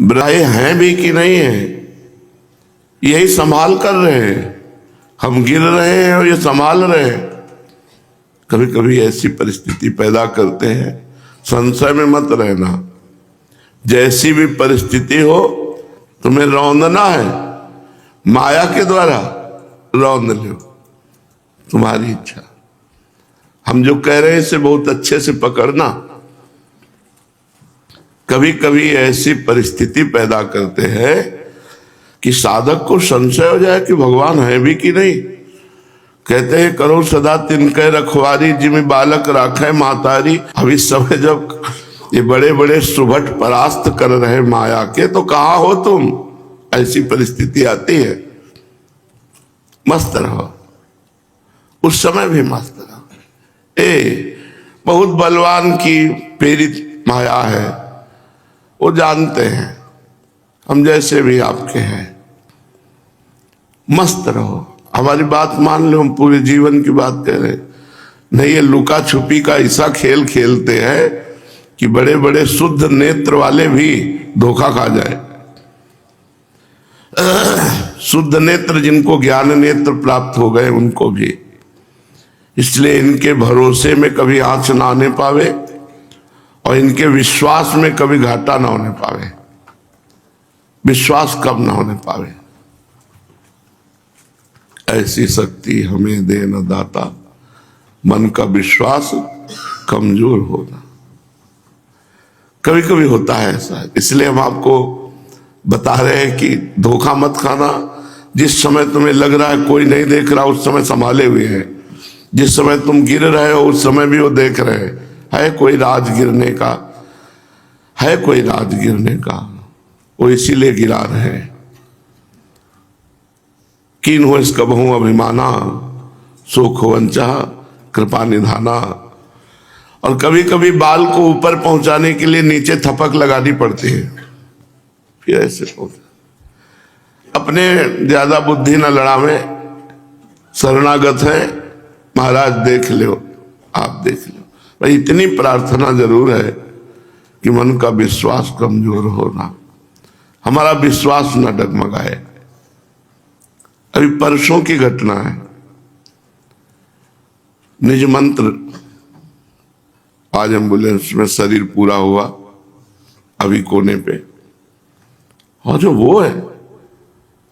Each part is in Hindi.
बुराई हैं भी कि नहीं है, यही संभाल कर रहे हैं। हम गिर रहे हैं और ये संभाल रहे हैं। कभी कभी ऐसी परिस्थिति पैदा करते हैं, संशय में मत रहना। जैसी भी परिस्थिति हो तुम्हें रौंदना है, माया के द्वारा रौंद लो, तुम्हारी इच्छा। हम जो कह रहे हैं इसे बहुत अच्छे से पकड़ना। कभी कभी ऐसी परिस्थिति पैदा करते हैं कि साधक को संशय हो जाए कि भगवान है भी कि नहीं। कहते हैं करो सदा तिनके रखवारी, जिमी बालक राखे मातारी। अब इस समय जब ये बड़े बड़े सुभट परास्त कर रहे माया के, तो कहाँ हो तुम? ऐसी परिस्थिति आती है, मस्त रहो, उस समय भी मस्त रहो। बहुत बलवान की प्रेरित माया है, वो जानते हैं हम जैसे भी आपके हैं। मस्त रहो, हमारी बात मान लो, हम पूरे जीवन की बात कह रहे नहीं। ये लुका छुपी का ऐसा खेल खेलते हैं कि बड़े बड़े शुद्ध नेत्र वाले भी धोखा खा जाए। शुद्ध नेत्र जिनको ज्ञान नेत्र प्राप्त हो गए उनको भी। इसलिए इनके भरोसे में कभी आंच ना आने पावे और इनके विश्वास में कभी घाटा ना होने पावे, विश्वास कम ना होने पावे। ऐसी शक्ति हमें दे न दाता, मन का विश्वास कमजोर होना। कभी कभी होता है ऐसा, इसलिए हम आपको बता रहे हैं कि धोखा मत खाना। जिस समय तुम्हें लग रहा है कोई नहीं देख रहा, उस समय संभाले हुए हैं। जिस समय तुम गिर रहे हो उस समय भी वो देख रहे हैं। है कोई राज गिरने का, है कोई राज गिरने का, वो इसीलिए गिरा रहे हैं। कीन हो इसका बहु अभिमाना, सुख वंचा कृपा निधाना। और कभी कभी बाल को ऊपर पहुंचाने के लिए नीचे थपक लगानी पड़ती है, फिर ऐसे पहुंचा। अपने ज्यादा बुद्धि न लड़ावे, शरणागत है महाराज, देख लो, आप देख लो। भाई इतनी प्रार्थना जरूर है कि मन का विश्वास कमजोर होना, हमारा विश्वास न डगमगाए। अभी परसों की घटना है, निज मंत्र आज एम्बुलेंस में शरीर पूरा हुआ, अभी कोने पे। और जो वो है,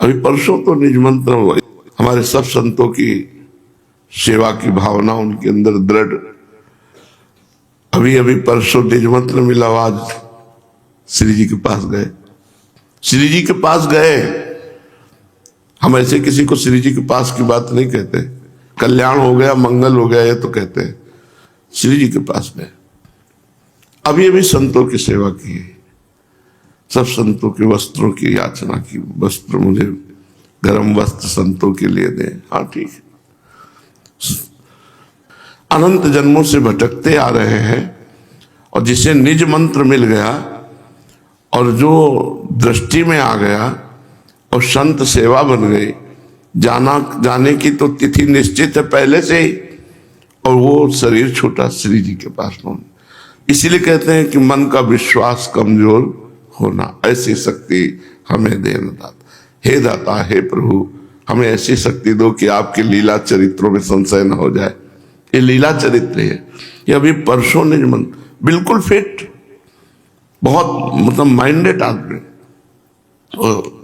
अभी परसों तो निज मंत्र हुआ। हमारे सब संतों की सेवा की भावना उनके अंदर दृढ़। अभी अभी परसों निज मंत्र मिला, आज श्री जी के पास गए। श्री जी के पास गए, हम ऐसे किसी को श्री जी के पास की बात नहीं कहते। कल्याण हो गया, मंगल हो गया, ये तो कहते हैं। श्री जी के पास गए, अभी अभी संतों की सेवा की, सब संतों के वस्त्रों की याचना की। वस्त्र मुझे गर्म वस्त्र संतों के लिए दे। हाँ ठीक है। अनंत जन्मों से भटकते आ रहे हैं, और जिसे निज मंत्र मिल गया और जो दृष्टि में आ गया और संत सेवा बन गई, जाने की तो तिथि निश्चित है पहले से ही, और वो शरीर छूटा श्री जी के पास पहुंच। इसीलिए कहते हैं कि मन का विश्वास कमजोर होना। ऐसी शक्ति हमें दे दाता। हे दाता, हे प्रभु, हमें ऐसी शक्ति दो कि आपके लीला चरित्रों में संशय न हो जाए। ये लीला चरित्र है। ये अभी परसों निज मंत्र, बिल्कुल फिट, बहुत मतलब माइंडेड आदमी।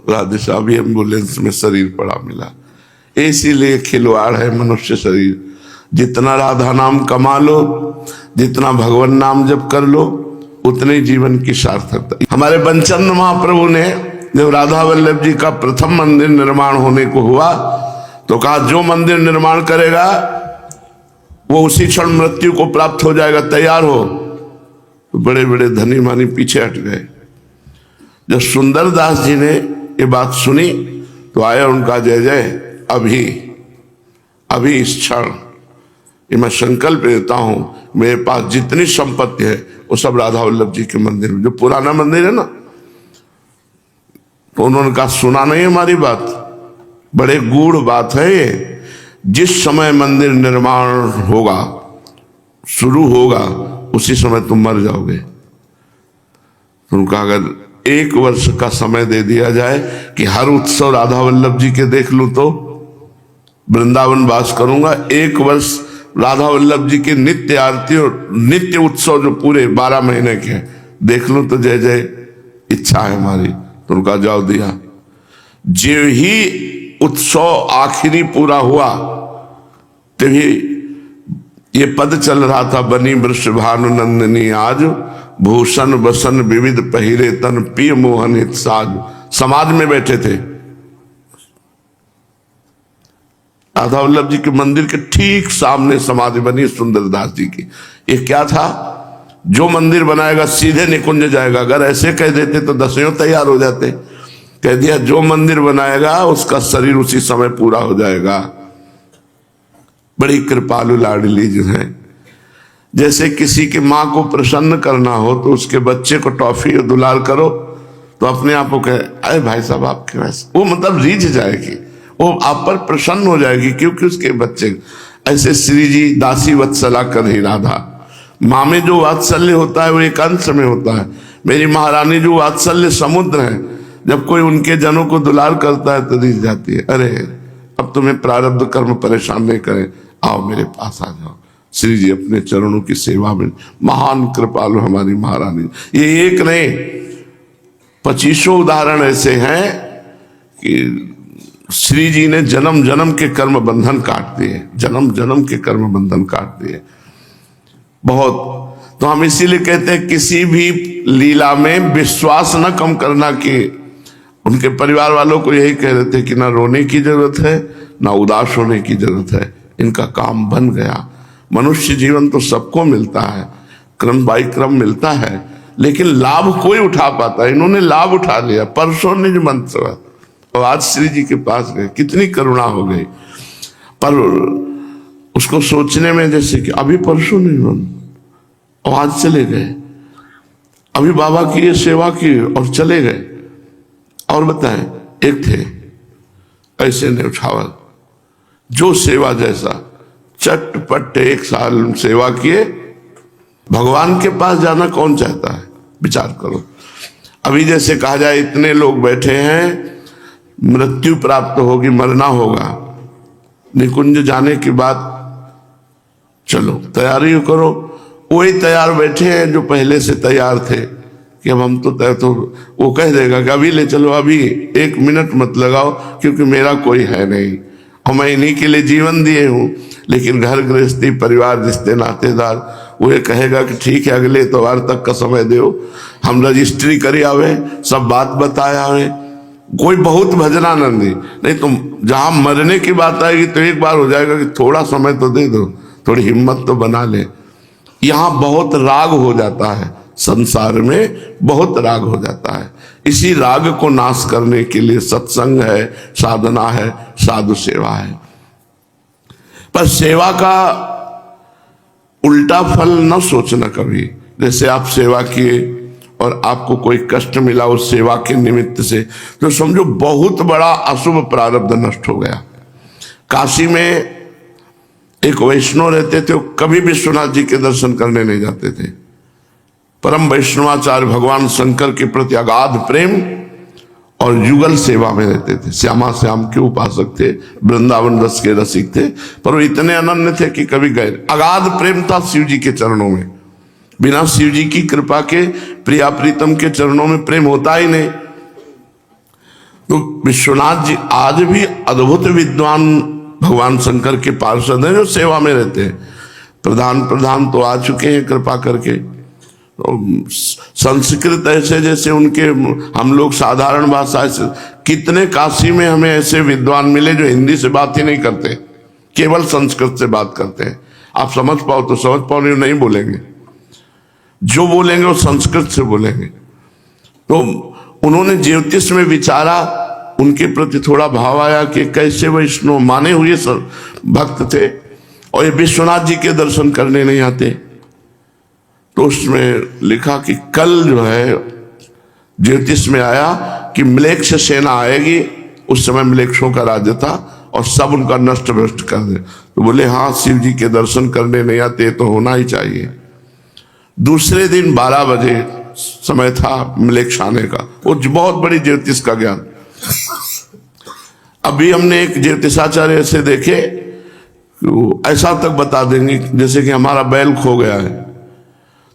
राधे साहब एम्बुलेंस में शरीर पड़ा मिला। इसीलिए खिलवाड़ है मनुष्य शरीर। जितना राधा नाम कमा लो, जितना भगवान नाम जप कर लो, उतने जीवन की सार्थकता। हमारे बंचन महाप्रभु ने जब राधा वल्लभ जी का प्रथम मंदिर निर्माण होने को हुआ, तो कहा जो मंदिर निर्माण करेगा वो उसी क्षण मृत्यु को प्राप्त हो जाएगा, तैयार हो। तो बड़े बड़े धनी मानी पीछे हट गए। जब सुंदरदास जी ने ये बात सुनी तो आया उनका जय जय। अभी इस क्षण ये मैं संकल्प लेता हूं, मेरे पास जितनी संपत्ति है वो सब राधा वल्लभ जी के मंदिर में, जो पुराना मंदिर है ना। तो उन्होंने कहा सुना नहीं हमारी बात, बड़े गूढ़ बात है ये। जिस समय मंदिर निर्माण होगा, शुरू होगा, उसी समय तुम मर जाओगे। तो उनका अगर 1 वर्ष का समय दे दिया जाए कि हर उत्सव राधा वल्लभ जी के देख लूं तो वृंदावन वास करूंगा। 1 वर्ष राधा वल्लभ जी के नित्य आरती और नित्य उत्सव जो पूरे 12 महीने के देख लूं तो जय जय इच्छा है हमारी। तो उनका जवाब दिया, जो ही उत्सव आखिरी पूरा हुआ तभी ये पद चल रहा था, बनी वृषभानु नंदिनी आज, भूषण बसन विविध पहिरे तन पिय मोहन हित साज। समाज में बैठे थे, राधा वल्लभ जी के मंदिर के ठीक सामने समाधि बनी सुंदरदास जी की। ये क्या था, जो मंदिर बनाएगा सीधे निकुंज जाएगा। अगर ऐसे कह देते तो दसियों तैयार हो जाते। कह दिया जो मंदिर बनाएगा उसका शरीर उसी समय पूरा हो जाएगा। बड़ी कृपालु लाडली जो है, जैसे किसी की माँ को प्रसन्न करना हो तो उसके बच्चे को टॉफी और दुलार करो तो अपने आप को कहे अरे भाई साहब आपके वैसे, वो मतलब रीझ जाएगी, वो आप पर प्रसन्न हो जाएगी क्योंकि उसके बच्चे। ऐसे श्री जी दासी वत्सला कर ही राधा, माँ में जो वात्सल्य होता है वो एक अंश में होता है। मेरी महारानी जो वात्सल्य समुद्र है, जब कोई उनके जनों को दुलार करता है तो रीझ जाती है, अरे अब तुम्हें प्रारब्ध कर्म परेशान नहीं करें, आओ मेरे पास आ जाओ। श्री जी अपने चरणों की सेवा में महान कृपालु हमारी महारानी। ये एक नहीं 25 उदाहरण ऐसे हैं कि श्री जी ने जन्म जन्म के कर्म बंधन काट दिए, जन्म जन्म के कर्म बंधन काट दिए बहुत। तो हम इसीलिए कहते हैं किसी भी लीला में विश्वास न कम करना। कि उनके परिवार वालों को यही कह रहे थे कि ना रोने की जरूरत है ना उदास होने की जरूरत है, इनका काम बन गया। मनुष्य जीवन तो सबको मिलता है, क्रम बाई क्रम मिलता है, लेकिन लाभ कोई उठा पाता है। इन्होंने लाभ उठा लिया। परसों निज मंत्र और आज श्री जी के पास गए, कितनी करुणा हो गई। पर उसको सोचने में जैसे कि अभी परसों निज मंत्र और आज चले गए, अभी बाबा की ये सेवा की और चले गए। और बताएं, एक थे ऐसे न्यौछावर, जो सेवा जैसा चटपट 1 साल सेवा किए। भगवान के पास जाना कौन चाहता है, विचार करो। अभी जैसे कहा जाए इतने लोग बैठे हैं, मृत्यु प्राप्त होगी, मरना होगा, निकुंज जाने के बाद चलो तैयारी करो। वही तैयार बैठे हैं जो पहले से तैयार थे कि अब हम तो तय, तो वो कह देगा कि अभी ले चलो, अभी 1 मिनट मत लगाओ क्योंकि मेरा कोई है नहीं और मैं इन्हीं के लिए जीवन दिए हूँ। लेकिन घर गृहस्थी परिवार रिश्ते नातेदार वो ये कहेगा कि ठीक है अगले इतवार तक का समय दो, हम रजिस्ट्री करी आवे, सब बात बताए आवे। कोई बहुत भजनानंदी नहीं, तो जहां मरने की बात आएगी तो एक बार हो जाएगा कि थोड़ा समय तो दे दो, थोड़ी हिम्मत तो बना ले। यहां बहुत राग हो जाता है, संसार में बहुत राग हो जाता है। इसी राग को नाश करने के लिए सत्संग है, साधना है, साधु सेवा है। पर सेवा का उल्टा फल न सोचना कभी। जैसे आप सेवा किए और आपको कोई कष्ट मिला उस सेवा के निमित्त से, तो समझो बहुत बड़ा अशुभ प्रारब्ध नष्ट हो गया। काशी में एक वैष्णव रहते थे, वो कभी विश्वनाथ जी के दर्शन करने नहीं जाते थे। परम वैष्णवाचार्य भगवान शंकर के प्रति अगाध प्रेम और युगल सेवा में रहते थे। श्यामा श्याम के उपासक थे, वृंदावन रस के रसिक थे, पर वो इतने अनन्य थे कि कभी गए। अगाध प्रेम था शिव जी के चरणों में, बिना शिव जी की कृपा के प्रिया प्रीतम के चरणों में प्रेम होता ही नहीं। तो विश्वनाथ जी आज भी अद्भुत विद्वान भगवान शंकर के पार्षद हैं जो सेवा में रहते हैं। प्रधान तो आ चुके हैं कृपा करके। तो संस्कृत ऐसे जैसे उनके हम लोग साधारण भाषा से, कितने काशी में हमें ऐसे विद्वान मिले जो हिंदी से बात ही नहीं करते, केवल संस्कृत से बात करते हैं। आप समझ पाओ तो समझ पाओ, नहीं बोलेंगे, जो बोलेंगे वो संस्कृत से बोलेंगे। तो उन्होंने ज्योतिष में विचारा, उनके प्रति थोड़ा भाव आया कि कैसे वैष्णव माने हुए भक्त थे और ये विश्वनाथ जी के दर्शन करने नहीं आते। तो उसमें लिखा कि कल जो है ज्योतिष में आया कि म्लेच्छ सेना आएगी। उस समय म्लेच्छों का राज्य था और सब उनका नष्ट भ्रष्ट कर दे। तो बोले हाँ, शिव जी के दर्शन करने नहीं आते तो होना ही चाहिए। दूसरे दिन 12 बजे समय था मिलेक्ष आने का, वो बहुत बड़ी ज्योतिष का ज्ञान। अभी हमने एक ज्योतिषाचार्य ऐसे देखे, वो ऐसा तक बता देंगे जैसे कि हमारा बैल खो गया है,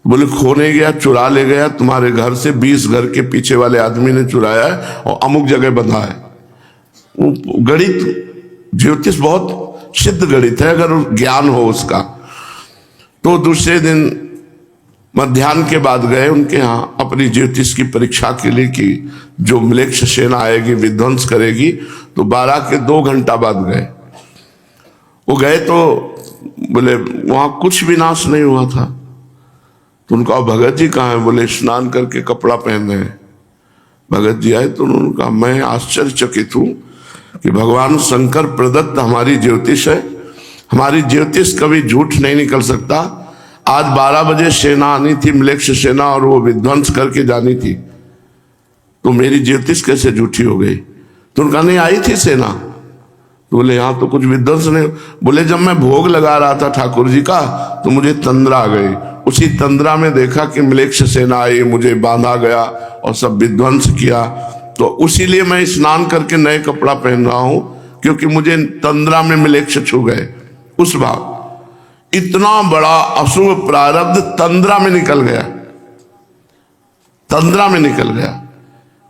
बोले खो नहीं गया, चुरा ले गया, तुम्हारे घर से 20 घर के पीछे वाले आदमी ने चुराया है और अमुक जगह बंधा है। वो गणित ज्योतिष बहुत सिद्ध गणित है अगर ज्ञान हो उसका। तो दूसरे दिन मध्याह्न के बाद गए उनके यहाँ अपनी ज्योतिष की परीक्षा के लिए कि जो मिलेक्ष सेना आएगी विध्वंस करेगी, तो 12 के 2 घंटा बाद गए। वो गए तो बोले वहां कुछ भी नाश नहीं हुआ था। तो उनका भगत जी कहाँ है? बोले स्नान करके कपड़ा पहन रहे हैं। भगत जी आए तो उन्होंने कहा मैं आश्चर्यचकित हूं कि भगवान शंकर प्रदत्त हमारी ज्योतिष है, हमारी ज्योतिष कभी झूठ नहीं निकल सकता। आज 12 बजे सेना आनी थी, मिलेक्ष सेना, और वो विध्वंस करके जानी थी, तो मेरी ज्योतिष कैसे झूठी हो गई? तो उनका नहीं आई थी सेना। तो बोले यहाँ तो कुछ विध्वंस नहीं। बोले जब मैं भोग लगा रहा था ठाकुर जी का तो मुझे तंद्रा आ गई, उसी तंद्रा में देखा कि मिलेक्ष सेना आई, मुझे बांधा गया और सब विध्वंस किया। तो उसीलिए मैं स्नान करके नए कपड़ा पहन रहा हूं, क्योंकि मुझे तंद्रा में मिलेक्ष छू गए। उस भाव इतना बड़ा अशुभ प्रारब्ध तंद्रा में निकल गया, तंद्रा में निकल गया।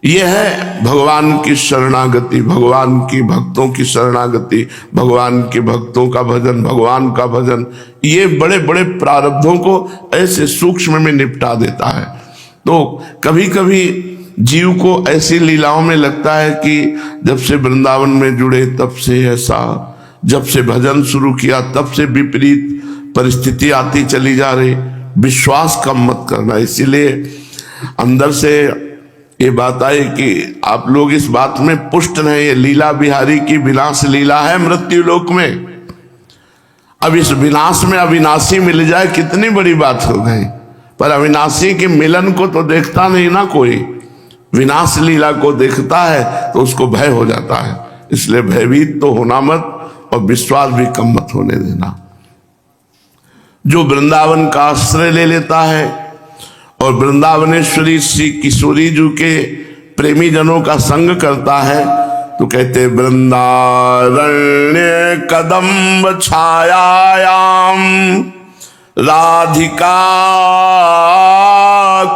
यह है भगवान की शरणागति, भगवान की भक्तों की शरणागति, भगवान के भक्तों का भजन, भगवान का भजन। ये बड़े बड़े प्रारब्धों को ऐसे सूक्ष्म में निपटा देता है। तो कभी कभी जीव को ऐसी लीलाओं में लगता है कि जब से वृंदावन में जुड़े तब से ऐसा, जब से भजन शुरू किया तब से विपरीत परिस्थिति आती चली जा रही। विश्वास कम मत करना। इसीलिए अंदर से ये बात आई कि आप लोग इस बात में पुष्ट नहीं, ये लीला बिहारी की विनाश लीला है मृत्यु लोक में। अब इस विनाश में अविनाशी मिल जाए कितनी बड़ी बात हो गई, पर अविनाशी के मिलन को तो देखता नहीं ना कोई, विनाश लीला को देखता है तो उसको भय हो जाता है। इसलिए भयभीत तो होना मत और विश्वास भी कम मत होने देना। जो वृंदावन का आश्रय ले लेता है और वृंदावनेश्वरी श्री किशोरी जी के प्रेमी जनों का संग करता है, तो कहते वृंदारण्य कदम्ब छायायाम राधिका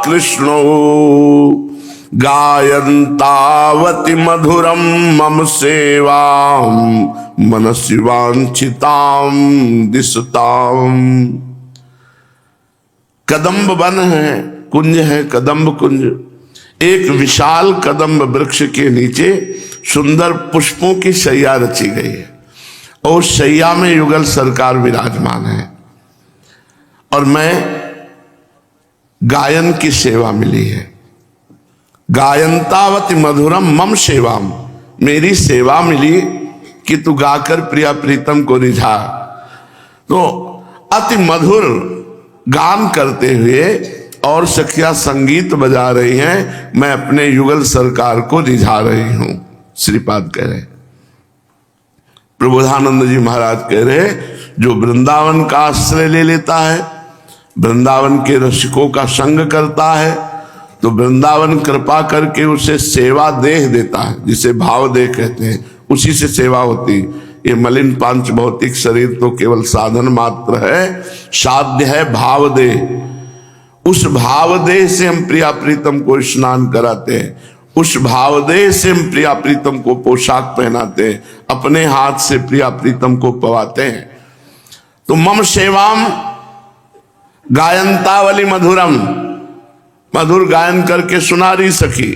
कृष्णो गायन्तावति मधुरम मम सेवाम मनसि वांछिताम दिशताम। कदम्ब वन है, कुंज है, कदम्ब कुंज। एक विशाल कदम्ब वृक्ष के नीचे सुंदर पुष्पों की शैया रची गई है और शैया में युगल सरकार विराजमान है। और मैं गायन की सेवा मिली है। गायन्तावति मधुरम मम सेवाम, मेरी सेवा मिली कि तू गाकर प्रिया प्रीतम को रिझा। तो अति मधुर गान करते हुए और सखिया संगीत बजा रही हैं, मैं अपने युगल सरकार को रिझा रही हूं। श्रीपाद कह रहे, प्रबोधानंद जी महाराज कह रहे, जो वृंदावन का आश्रय ले लेता है, वृंदावन के रसिकों का संग करता है, तो वृंदावन कृपा करके उसे सेवा देह देता है, जिसे भाव देह कहते हैं, उसी से सेवा होती। ये मलिन पांच भौतिक शरीर तो केवल साधन मात्र है, साध्य है भाव देह। उस भाव देह से हम प्रिया प्रीतम को स्नान कराते हैं, उस भाव देह से हम प्रिया प्रीतम को पोशाक पहनाते हैं, अपने हाथ से प्रिया प्रीतम को पवाते हैं। तो मम सेवाम गायन्तावली मधुरम, मधुर गायन करके सुना रही सखी।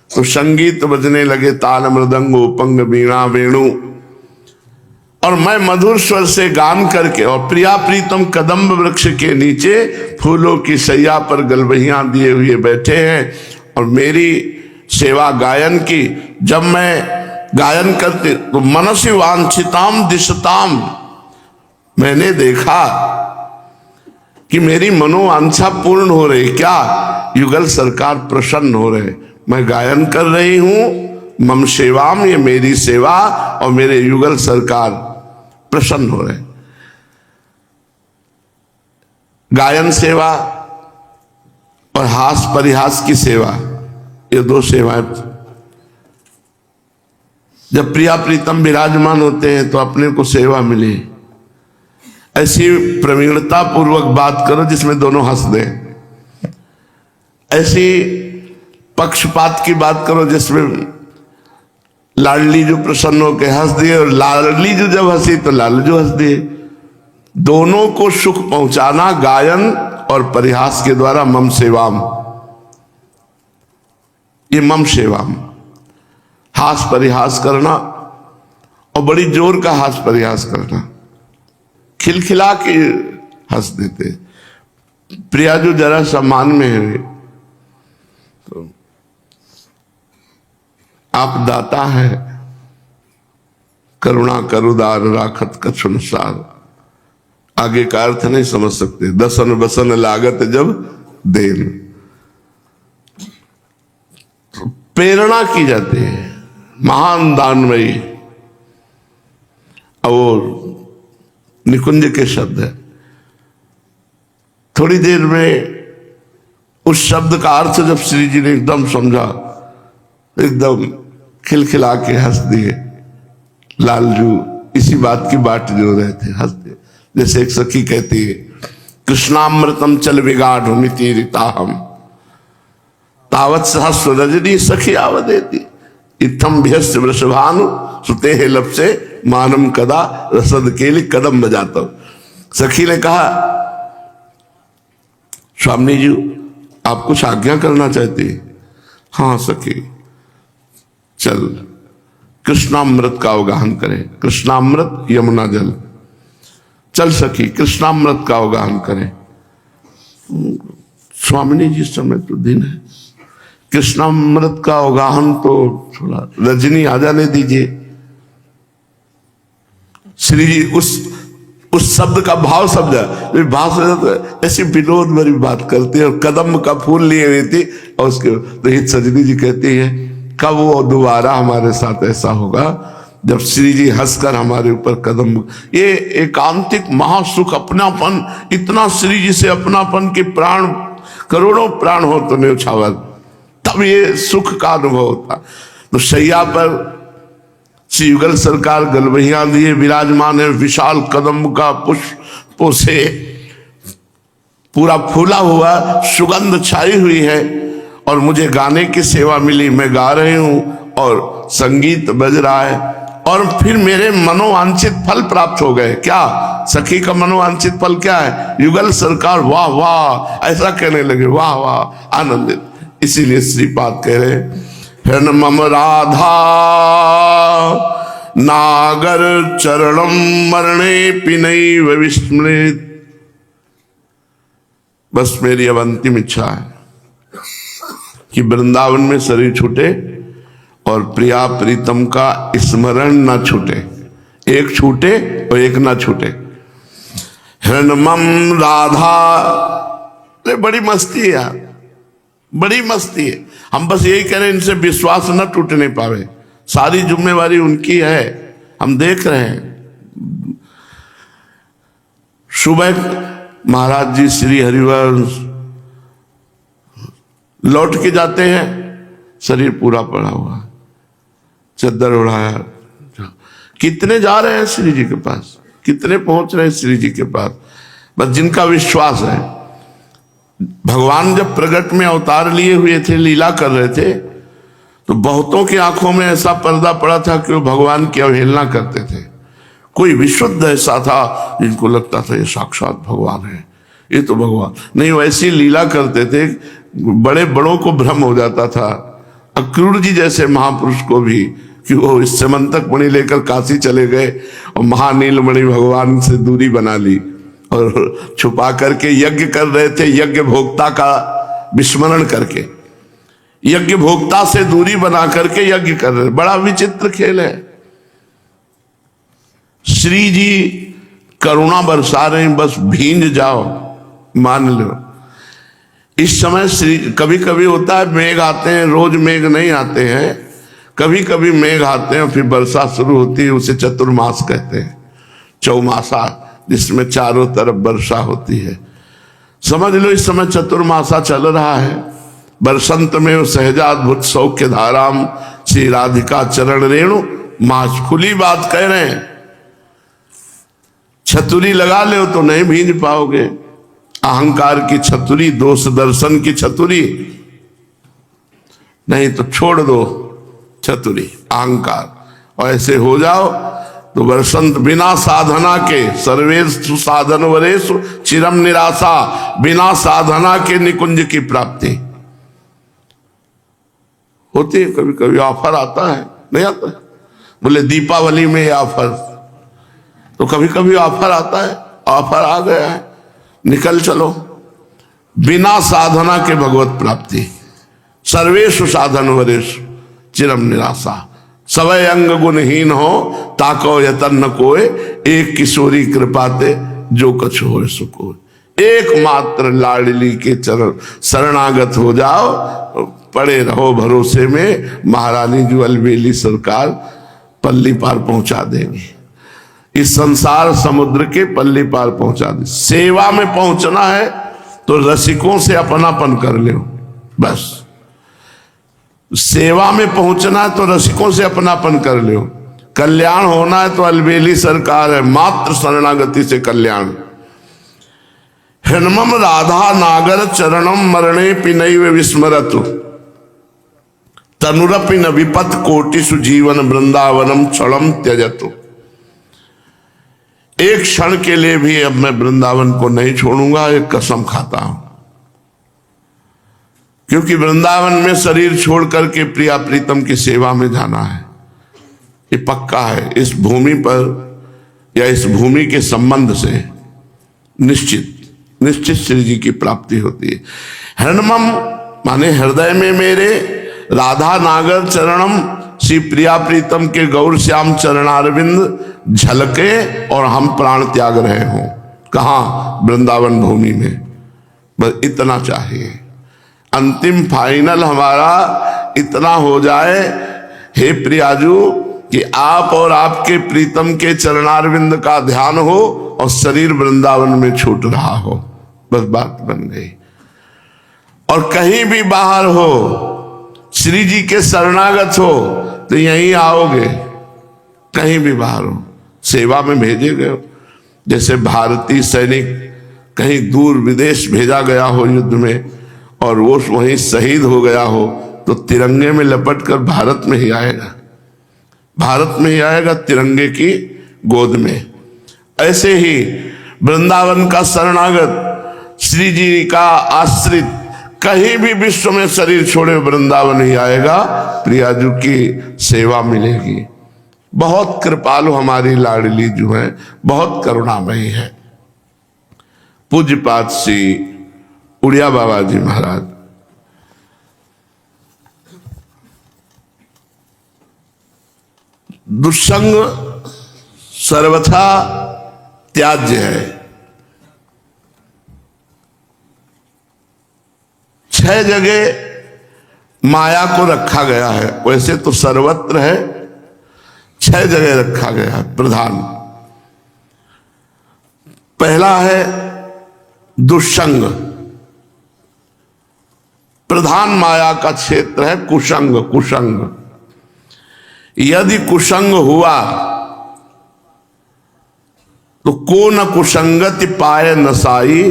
तो संगीत बजने लगे, ताल मृदंग उपंग वीणा वेणु, और मैं मधुर स्वर से गान करके, और प्रिया प्रीतम कदम्ब वृक्ष के नीचे फूलों की सैया पर गलबहियां दिए हुए बैठे हैं और मेरी सेवा गायन की। जब मैं गायन करती तो मनसि वांछिताम दिशताम, मैंने देखा कि मेरी मनोवांछा पूर्ण हो रही। क्या? युगल सरकार प्रसन्न हो रहे। मैं गायन कर रही हूं, मम सेवाम, ये मेरी सेवा, और मेरे युगल सरकार प्रसन्न हो रहे। गायन सेवा और हास परिहास की सेवा, ये दो सेवाएं। जब प्रिया प्रीतम विराजमान होते हैं तो अपने को सेवा मिले, ऐसी प्रवीणता पूर्वक बात करो जिसमें दोनों हंस दें। ऐसी पक्षपात की बात करो जिसमें लाडली जो प्रसन्न होकर हंस दिए और लाडली जो जब हंसी तो लाल जो हंस दिए। दोनों को सुख पहुंचाना गायन और परिहास के द्वारा मम सेवाम, ये मम सेवाम। हास परिहास करना और बड़ी जोर का हास परिहास करना, खिलखिला के हंस देते। प्रिया जो जरा सम्मान में है तो आप दाता है, करुणा करुदार राखत कछुन सार। आगे का अर्थ नहीं समझ सकते। दसन बसन लागत जब देन, तो प्रेरणा की जाती है, महान दानमयी। और निकुंज के शब्द है। थोड़ी देर में उस शब्द का अर्थ जब श्री जी ने एकदम समझा, एकदम खिलखिला के हंस दिए। लालजू इसी बात की बाट जो रहे थे, हंस दिए। जैसे एक सखी कहती है, कृष्णामृतम चल विगाढ़ मिति ऋताहम तावत सहस्र रजनी सखी आवदेती इत्थम भ्यस्त वृषभानु सुते है लब से मानम कदा रसद केली कदम बजाता। सखी ने कहा, स्वामी जी आप कुछ आज्ञा करना चाहती है? हाँ सखी, चल कृष्णामृत का अवगाहन करें। कृष्णामृत यमुना जल, चल सखी कृष्णामृत का अवगाहन करें। स्वामिनी जी समय तो दिन है, कृष्णामृत का अवगाहन तो थोड़ा रजनी आ जाने दीजिए। श्री जी उस शब्द का भाव समझा, भाव ऐसी विनोद भरी बात करती है। और कदम का फूल लिए हुई थी और उसके तो हित सजनी जी कहती है, कब वो दोबारा हमारे साथ ऐसा होगा जब श्री जी हंसकर हमारे ऊपर कदम। ये एकांतिक महासुख, अपनापन, इतना श्री जी से अपनापन के प्राण, करोड़ों प्राण हो तो न्यौछावर, तब ये सुख का अनुभव होता। तो शैया पर श्री युगल सरकार गलबहिया दिए विराजमान है। विशाल कदम का पुष्पों से पूरा फूला हुआ, सुगंध छाई हुई है। और मुझे गाने की सेवा मिली, मैं गा रही हूं और संगीत बज रहा है। और फिर मेरे मनोवांछित फल प्राप्त हो गए। क्या? सखी का मनोवांछित फल क्या है? युगल सरकार वाह वाह ऐसा कहने लगे, वाह वाह आनंदित। इसीलिए श्रीपाद कह रहे, हिरण मम राधा नागर चरणम मरणे पिनई विस्मृत। बस मेरी अब अंतिम इच्छा है कि वृंदावन में शरीर छूटे और प्रिया प्रीतम का स्मरण ना छूटे। एक छूटे और एक ना छूटे। हिरणमम राधा, बड़ी मस्ती है यार, बड़ी मस्ती है। हम बस यही कह रहे हैं इनसे विश्वास न टूटने पावे। सारी जिम्मेवारी उनकी है, हम देख रहे हैं। सुबह महाराज जी श्री हरिवंश लौट के जाते हैं, शरीर पूरा पड़ा हुआ, चद्दर उड़ाया। कितने जा रहे हैं श्री जी के पास, कितने पहुंच रहे हैं श्री जी के पास? बस जिनका विश्वास है। भगवान जब प्रगट में अवतार लिए हुए थे, लीला कर रहे थे, तो बहुतों की आंखों में ऐसा पर्दा पड़ा था कि वो भगवान की अवहेलना करते थे। कोई विशुद्ध ऐसा था जिनको लगता था ये साक्षात भगवान है, ये तो भगवान नहीं। वैसी लीला करते थे, बड़े बड़ों को भ्रम हो जाता था। अक्रूर जी जैसे महापुरुष को भी, कि वो इस समंतक मणि लेकर काशी चले गए और महानील मणि भगवान से दूरी बना ली और छुपा करके यज्ञ कर रहे थे। यज्ञ भोक्ता का विस्मरण करके, यज्ञ भोक्ता से दूरी बना करके यज्ञ कर रहे। बड़ा विचित्र खेल है। श्री जी करुणा बरसा रहे हैं, बस भींज जाओ, मान लो। इस समय श्री, कभी कभी होता है मेघ आते हैं, रोज मेघ नहीं आते हैं, कभी कभी मेघ आते हैं फिर वर्षा शुरू होती है। उसे चतुर्मास कहते हैं, चौमासा, जिसमें चारों तरफ वर्षा होती है। समझ लो इस समय चतुर्मासा चल रहा है। बरसंत में सहजाद्भुत सौख्य धाराम श्री राधिका चरण रेणु मास। खुली बात कह रहे हैं, छतुरी लगा ले तो नहीं भींज पाओगे। अहंकार की छतुरी, दोष दर्शन की छतुरी, नहीं तो छोड़ दो छतुरी अहंकार, और ऐसे हो जाओ तो बरसंत बिना साधना के सर्वेषु साधन वरेषु चिरम निराशा। बिना साधना के निकुंज की प्राप्ति होती है। कभी कभी ऑफर आता है, नहीं आता है? बोले दीपावली में ये ऑफर, तो कभी कभी ऑफर आता है, ऑफर आ गया है, निकल चलो। बिना साधना के भगवत प्राप्ति। सर्वेषु साधन वरेषु चिरम निराशा। सवय अंग गुणहीन हो ताको यतन न कोय। एक किशोरी कृपाते जो कछ हो सुको। एकमात्र लाडली के चरण शरणागत हो जाओ, पड़े रहो भरोसे में। महारानी जो अलबेली सरकार पल्ली पार पहुंचा देंगी, इस संसार समुद्र के पल्ली पार पहुंचा दे। सेवा में पहुंचना है तो रसिकों से अपनापन कर लो, बस। सेवा में पहुंचना है तो रसिकों से अपनापन कर लो। कल्याण होना है तो अलबेली सरकार है, मात्र शरणागति से कल्याण। हनुमम राधा नागर चरणम मरणे पिनैव विस्मरतु। तनुरपि न विपत कोटिषु जीवन वृंदावनम क्षणम त्यजतु। एक क्षण के लिए भी अब मैं वृंदावन को नहीं छोड़ूंगा, एक कसम खाता हूं। क्योंकि वृंदावन में शरीर छोड़ करके प्रिया प्रीतम की सेवा में जाना है, ये पक्का है। इस भूमि पर या इस भूमि के संबंध से निश्चित श्री जी की प्राप्ति होती है। हृणमम माने हृदय में मेरे, राधा नागर चरणम श्री प्रिया प्रीतम के गौर श्याम चरणारविंद झलके और हम प्राण त्याग रहे हों। कहाँ? वृंदावन भूमि में। बस इतना चाहिए, अंतिम फाइनल हमारा इतना हो जाए, हे प्रियाजू, कि आप और आपके प्रीतम के चरणारविंद का ध्यान हो और शरीर वृंदावन में छूट रहा हो, बस बात बन गई। और कहीं भी बाहर हो, श्री जी के शरणागत हो तो यहीं आओगे। कहीं भी बाहर हो, सेवा में भेजे गए हो। जैसे भारतीय सैनिक कहीं दूर विदेश भेजा गया हो युद्ध में और वो वहीं शहीद हो गया हो, तो तिरंगे में लपट कर भारत में ही आएगा, भारत में ही आएगा, तिरंगे की गोद में। ऐसे ही वृंदावन का शरणागत, श्री जी का आश्रित, कहीं भी विश्व में शरीर छोड़े वृंदावन ही आएगा, प्रियाजू की सेवा मिलेगी। बहुत कृपालु हमारी लाडली जो है, बहुत करुणामयी है। पूज्यपाद श्री उड़िया बाबा जी महाराज दुस्संग सर्वथा त्याज्य है। 6 जगह माया को रखा गया है, वैसे तो सर्वत्र है, 6 जगह रखा गया है प्रधान। पहला है दुस्संग, प्रधान माया का क्षेत्र है कुसंग। कुसंग, यदि कुसंग हुआ तो को न कुसंगति पाए नसाई,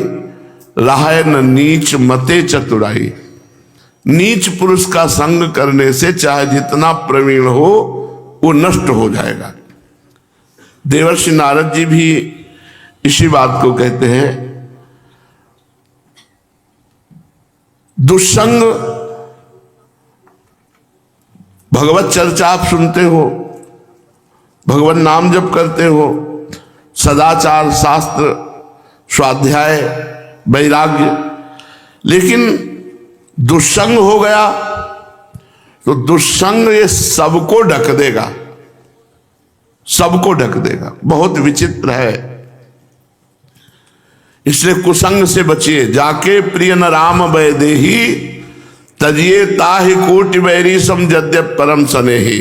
रहाय न नीच मते चतुराई। नीच पुरुष का संग करने से चाहे जितना प्रवीण हो वो नष्ट हो जाएगा। देवर्षि नारद जी भी इसी बात को कहते हैं। दुस्संग, भगवत चर्चा आप सुनते हो, भगवत नाम जप करते हो, सदाचार, शास्त्र, स्वाध्याय, वैराग्य, लेकिन दुस्संग हो गया तो दुस्संग ये सबको ढक देगा, सबको ढक देगा। बहुत विचित्र है, इसलिए कुसंग से बचिए। जाके प्रिय न राम वैदेही, तजिए ताहि कोटि वैरी सम यद्यप परम सनेही।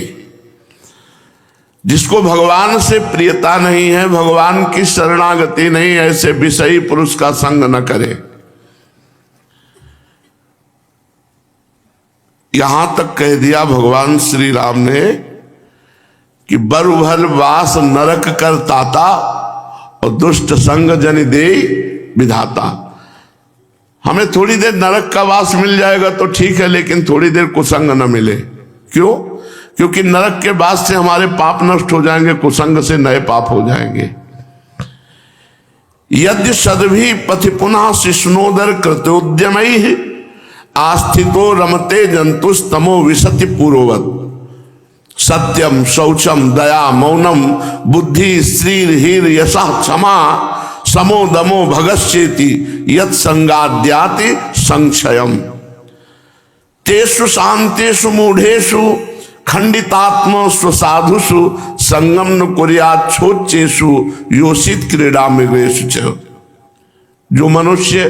जिसको भगवान से प्रियता नहीं है, भगवान की शरणागति नहीं, ऐसे विषयी पुरुष का संग न करे। यहां तक कह दिया भगवान श्री राम ने कि बरुभल वास नरक कर ताता और दुष्ट संग जन दे विधाता। हमें थोड़ी देर नरक का वास मिल जाएगा तो ठीक है, लेकिन थोड़ी देर कुसंग न मिले। क्यों? क्योंकि नरक के बाद से हमारे पाप नष्ट हो जाएंगे, कुसंग से नए पाप हो जाएंगे। यद्य सदभि पथि पुनः शिष्णोदर कृत्योद्यमई आस्थितो रमते जंतुस्तमो विशति पूर्ववत। सत्यम शौचम दया मौनम बुद्धि श्रीर हीर यशा क्षमा समो दमो भगस्येति यत् संगाद्याति संक्षयम। तेषु शांतेषु मूढ़ेषु खंडितात्म स्वसाधुषु संगम न कुर्याच्छोच्चेषु योषित क्रीड़ा मृगेषु च। जो मनुष्य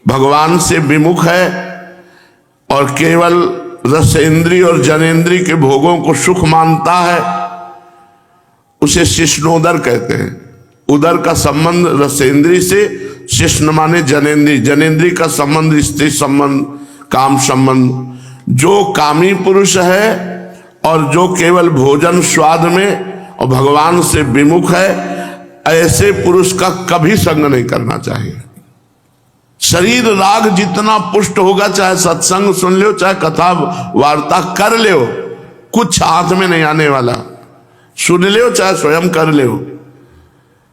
भगवान से विमुख है और केवल रसेंद्री और जनेन्द्री के भोगों को सुख मानता है, उसे शिष्णोदर कहते हैं। उदर का संबंध रसेंद्री से, शिष्ण माने जनेन्द्री, जनेन्द्री का संबंध स्त्री संबंध, काम संबंध। जो कामी पुरुष है और जो केवल भोजन स्वाद में और भगवान से विमुख है, ऐसे पुरुष का कभी संग नहीं करना चाहिए। शरीर राग जितना पुष्ट होगा, चाहे सत्संग सुन लो, चाहे कथा वार्ता कर लो, कुछ हाथ में नहीं आने वाला। सुन लो चाहे स्वयं कर लो।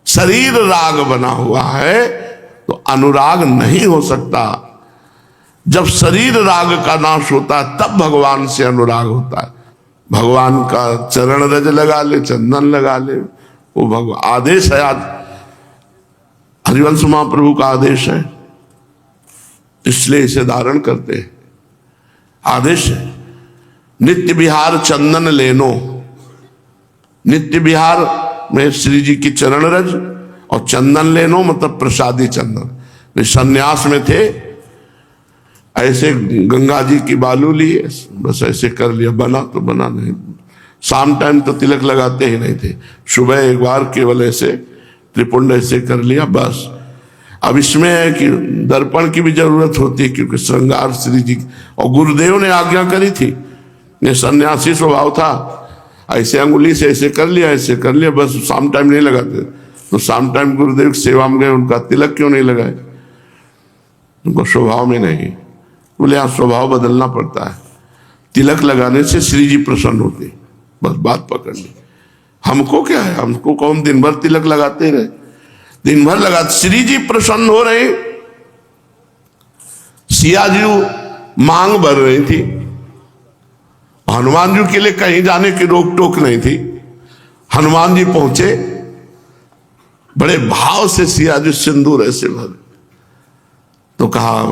शरीर राग बना हुआ है तो अनुराग नहीं हो सकता। जब शरीर राग का नाश होता है तब भगवान से अनुराग होता है। भगवान का चरण रज लगा ले, चंदन लगा ले, वो भगवान आदेश है। आज हरिवंश महाप्रभु का आदेश है, इसलिए इसे धारण करते हैं। आदेश है नित्य विहार चंदन लेनो। नित्य विहार में श्री जी की चरण रज और चंदन लेनो मतलब प्रसादी चंदन। वे सन्यास में थे, ऐसे गंगा जी की बालू लिए, बस ऐसे कर लिया, बना तो बना नहीं। शाम टाइम तो तिलक लगाते ही नहीं थे, सुबह एक बार केवल ऐसे त्रिपुंड ऐसे कर लिया बस। अब इसमें है कि दर्पण की भी जरूरत होती है, क्योंकि श्रृंगार श्री जी और गुरुदेव ने आज्ञा करी थी। ये सन्यासी स्वभाव था, ऐसे अंगुली से ऐसे कर लिया, ऐसे कर लिया बस। शाम टाइम नहीं लगाते, तो शाम टाइम गुरुदेव की सेवा में गए, उनका तिलक क्यों नहीं लगाए? उनको स्वभाव में नहीं। बोले हाँ, स्वभाव बदलना पड़ता है। तिलक लगाने से श्री जी प्रसन्न होते, बस बात पकड़ ली। हमको क्या है, हमको कौन दिन भर तिलक लगाते रहे, दिन भर लगा, श्री जी प्रसन्न हो रहे। सिया जी मांग भर रही थी, हनुमान जी के लिए कहीं जाने की रोक टोक नहीं थी। हनुमान जी पहुंचे, बड़े भाव से सिया जी सिंदूर ऐसे भर, तो कहा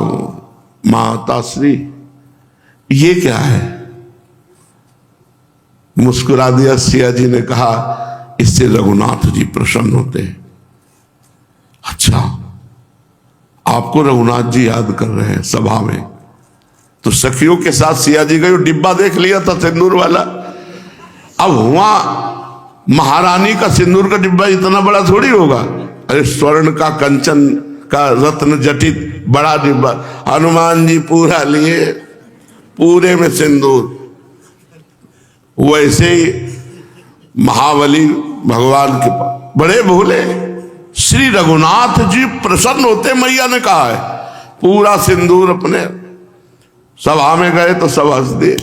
माता श्री ये क्या है? मुस्कुरा दिया। सिया जी ने कहा इससे रघुनाथ जी प्रसन्न होते हैं। अच्छा, आपको रघुनाथ जी याद कर रहे हैं सभा में? तो सखियों के साथ सिया जी गए, डिब्बा देख लिया था सिंदूर वाला। अब हुआ महारानी का सिंदूर का डिब्बा इतना बड़ा थोड़ी होगा, अरे स्वर्ण का कंचन का रत्न जटित बड़ा डिब्बा। हनुमान जी पूरा लिए, पूरे में सिंदूर। वैसे ही महाबली भगवान के बड़े भोले श्री रघुनाथ जी प्रसन्न होते, मैया ने कहा है। पूरा सिंदूर अपने सभा में गए तो सब हंस दिए,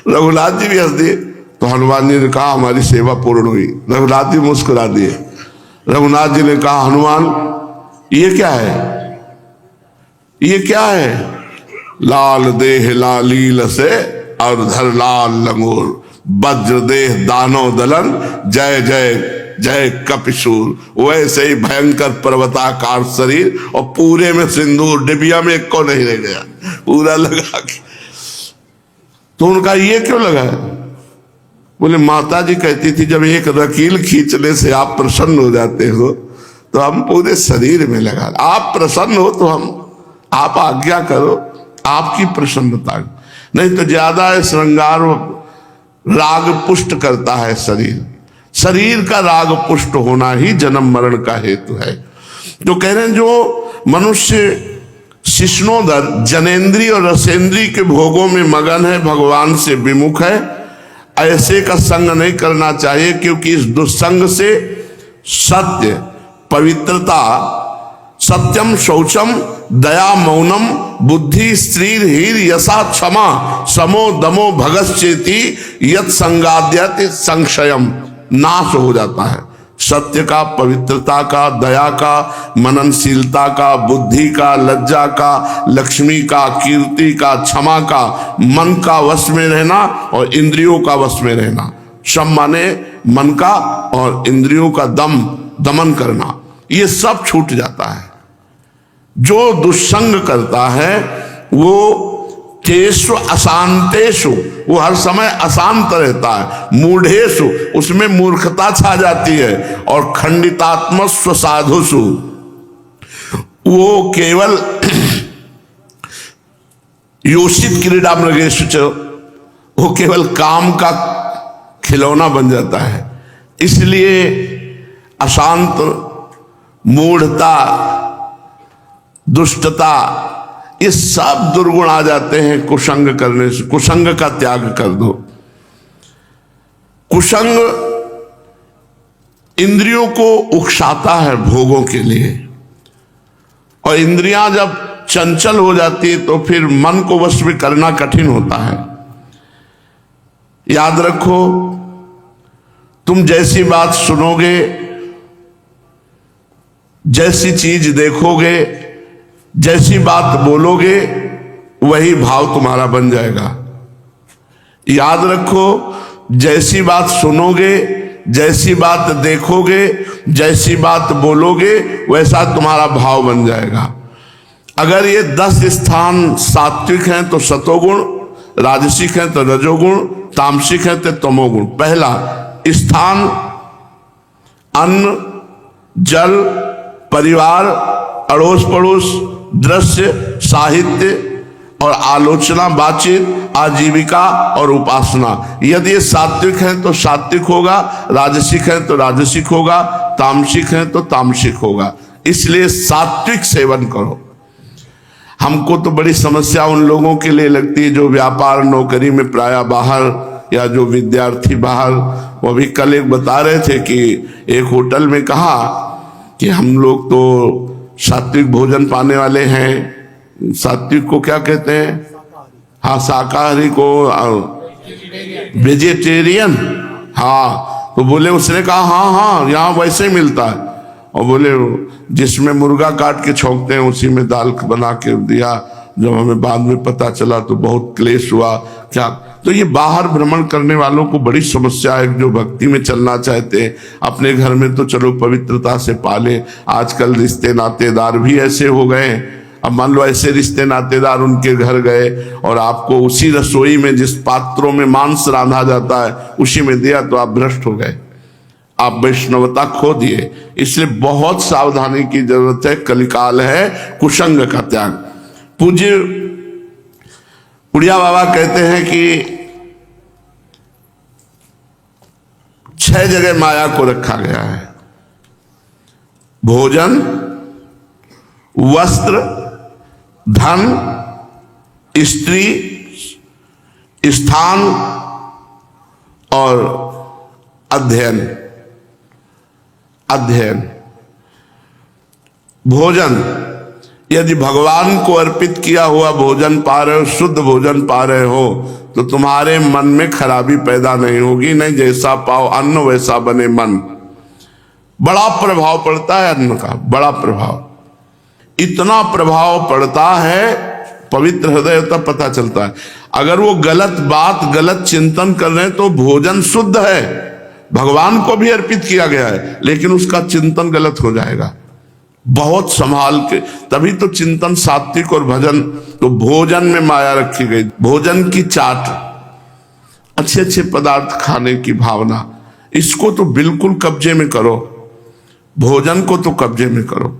रघुनाथ जी भी हंस दिए। तो हनुमान जी ने कहा हमारी सेवा पूर्ण हुई। रघुनाथ जी मुस्कुरा दिए। रघुनाथ जी ने कहा हनुमान ये क्या है, ये क्या है? लाल देह लालील से और धर लाल लंगूर, वज्र देह दानव दलन, जय जय जय कपिशूर। वैसे ही भयंकर पर्वताकार शरीर और पूरे में सिंदूर, डिबिया में एक को नहीं रह गया, पूरा लगा के। तो उनका ये क्यों लगा है? बोले माता जी कहती थी जब एक रकील खींचने से आप प्रसन्न हो जाते हो तो हम पूरे शरीर में लगा। आप प्रसन्न हो तो हम, आप आज्ञा करो, आपकी प्रसन्नता। नहीं तो ज्यादा श्रृंगार राग पुष्ट करता है शरीर। शरीर का राग पुष्ट होना ही जन्म मरण का हेतु है। जो कह रहे हैं जो मनुष्य शिष्णोधर जनेन्द्रीय और रसेंद्रीय के भोगों में मगन है, भगवान से विमुख है। ऐसे का संग नहीं करना चाहिए, क्योंकि इस दुस्संग से सत्य, पवित्रता, सत्यम, शौचम, दया, मौनम, बुद्धि, स्त्रीर, हीर, यशा, क्षमा, समो, दमो, भगश्चेति यत संगाद्यत संक्षयम नाश हो जाता है। सत्य का, पवित्रता का, दया का, मननशीलता का, बुद्धि का, लज्जा का, लक्ष्मी का, कीर्ति का, क्षमा का, मन का वश में रहना और इंद्रियों का वश में रहना। शम माने मन का और इंद्रियों का दमन करना, ये सब छूट जाता है। जो दुस्संग करता है वो तेषु अशांतेषु, वो हर समय अशांत रहता है। मूढ़ेषु, उसमें मूर्खता छा जाती है। और खंडितात्मस्व साधुषु, वो केवल योषित क्रीड़ा मृगेषु च, वो केवल काम का खिलौना बन जाता है। इसलिए अशांत, मूढ़ता, दुष्टता, ये सब दुर्गुण आ जाते हैं कुसंग करने से। कुसंग का त्याग कर दो। कुसंग इंद्रियों को उकसाता है भोगों के लिए, और इंद्रियां जब चंचल हो जाती है तो फिर मन को वश में करना कठिन होता है। याद रखो, तुम जैसी बात सुनोगे, जैसी चीज देखोगे, जैसी बात बोलोगे, वही भाव तुम्हारा बन जाएगा। याद रखो, जैसी बात सुनोगे, जैसी बात देखोगे, जैसी बात बोलोगे, वैसा तुम्हारा भाव बन जाएगा। अगर ये 10 स्थान सात्विक हैं तो सतोगुण, राजसिक हैं तो रजोगुण, तामसिक हैं तो तमोगुण। पहला स्थान अन्न, जल, परिवार, अड़ोस पड़ोस, दृश्य, साहित्य और आलोचना, बातचीत, आजीविका और उपासना। यदि ये सात्विक है तो सात्विक होगा, राजसिक है तो राजसिक होगा, तामसिक है तो तामसिक होगा। इसलिए सात्विक सेवन करो। हमको तो बड़ी समस्या उन लोगों के लिए लगती है जो व्यापार नौकरी में प्राय बाहर, या जो विद्यार्थी बाहर। वो भी कल एक बता रहे थे कि एक होटल में कहा कि हम लोग तो सात्विक भोजन पाने वाले हैं। सात्विक को क्या कहते हैं? हाँ, शाकाहारी को वेजिटेरियन। हाँ, तो बोले, उसने कहा हाँ हाँ यहाँ वैसे ही मिलता है। और बोले जिसमें मुर्गा काट के छोंकते हैं उसी में दाल बना के दिया। जब हमें बाद में पता चला तो बहुत क्लेश हुआ। क्या तो ये बाहर भ्रमण करने वालों को बड़ी समस्या है। जो भक्ति में चलना चाहते हैं, अपने घर में तो चलो पवित्रता से पाले। आजकल रिश्ते नातेदार भी ऐसे हो गए। अब मान लो ऐसे रिश्ते नातेदार उनके घर गए और आपको उसी रसोई में जिस पात्रों में मांस रांधा जाता है उसी में दिया, तो आप भ्रष्ट हो गए, आप वैष्णवता खो दिए। इसलिए बहुत सावधानी की जरूरत है। कलिकाल है, कुसंग का त्याग। पूज्य उड़िया बाबा कहते हैं कि 6 जगह माया को रखा गया है: भोजन, वस्त्र, धन, स्त्री, स्थान और अध्ययन। भोजन, यदि भगवान को अर्पित किया हुआ भोजन पा रहे हो, शुद्ध भोजन पा रहे हो, तो तुम्हारे मन में खराबी पैदा नहीं होगी। नहीं, जैसा पाओ अन्न वैसा बने मन। बड़ा प्रभाव पड़ता है अन्न का, बड़ा प्रभाव। इतना प्रभाव पड़ता है, पवित्र हृदय तब पता चलता है। अगर वो गलत बात, गलत चिंतन कर रहे हैं तो भोजन शुद्ध है, भगवान को भी अर्पित किया गया है, लेकिन उसका चिंतन गलत हो जाएगा। बहुत संभाल के, तभी तो चिंतन सात्विक और भजन। तो भोजन में माया रखी गई। भोजन की चाट, अच्छे अच्छे पदार्थ खाने की भावना, इसको तो बिल्कुल कब्जे में करो। भोजन को तो कब्जे में करो।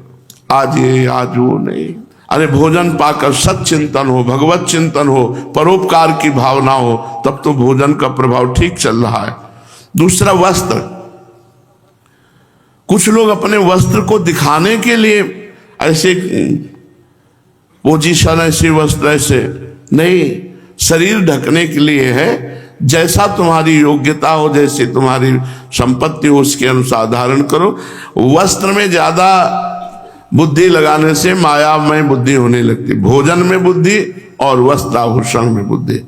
आज ये आज वो नहीं। अरे भोजन पाकर सत चिंतन हो, भगवत चिंतन हो, परोपकार की भावना हो, तब तो भोजन का प्रभाव ठीक चल रहा है। दूसरा, वस्त्र। कुछ लोग अपने वस्त्र को दिखाने के लिए ऐसे पोजीशन ऐसी, वस्त्र ऐसे नहीं। शरीर ढकने के लिए है, जैसा तुम्हारी योग्यता हो, जैसी तुम्हारी संपत्ति हो, उसके अनुसार धारण करो। वस्त्र में ज्यादा बुद्धि लगाने से माया में बुद्धि होने लगती, भोजन में बुद्धि और वस्त्र आभूषण में बुद्धि।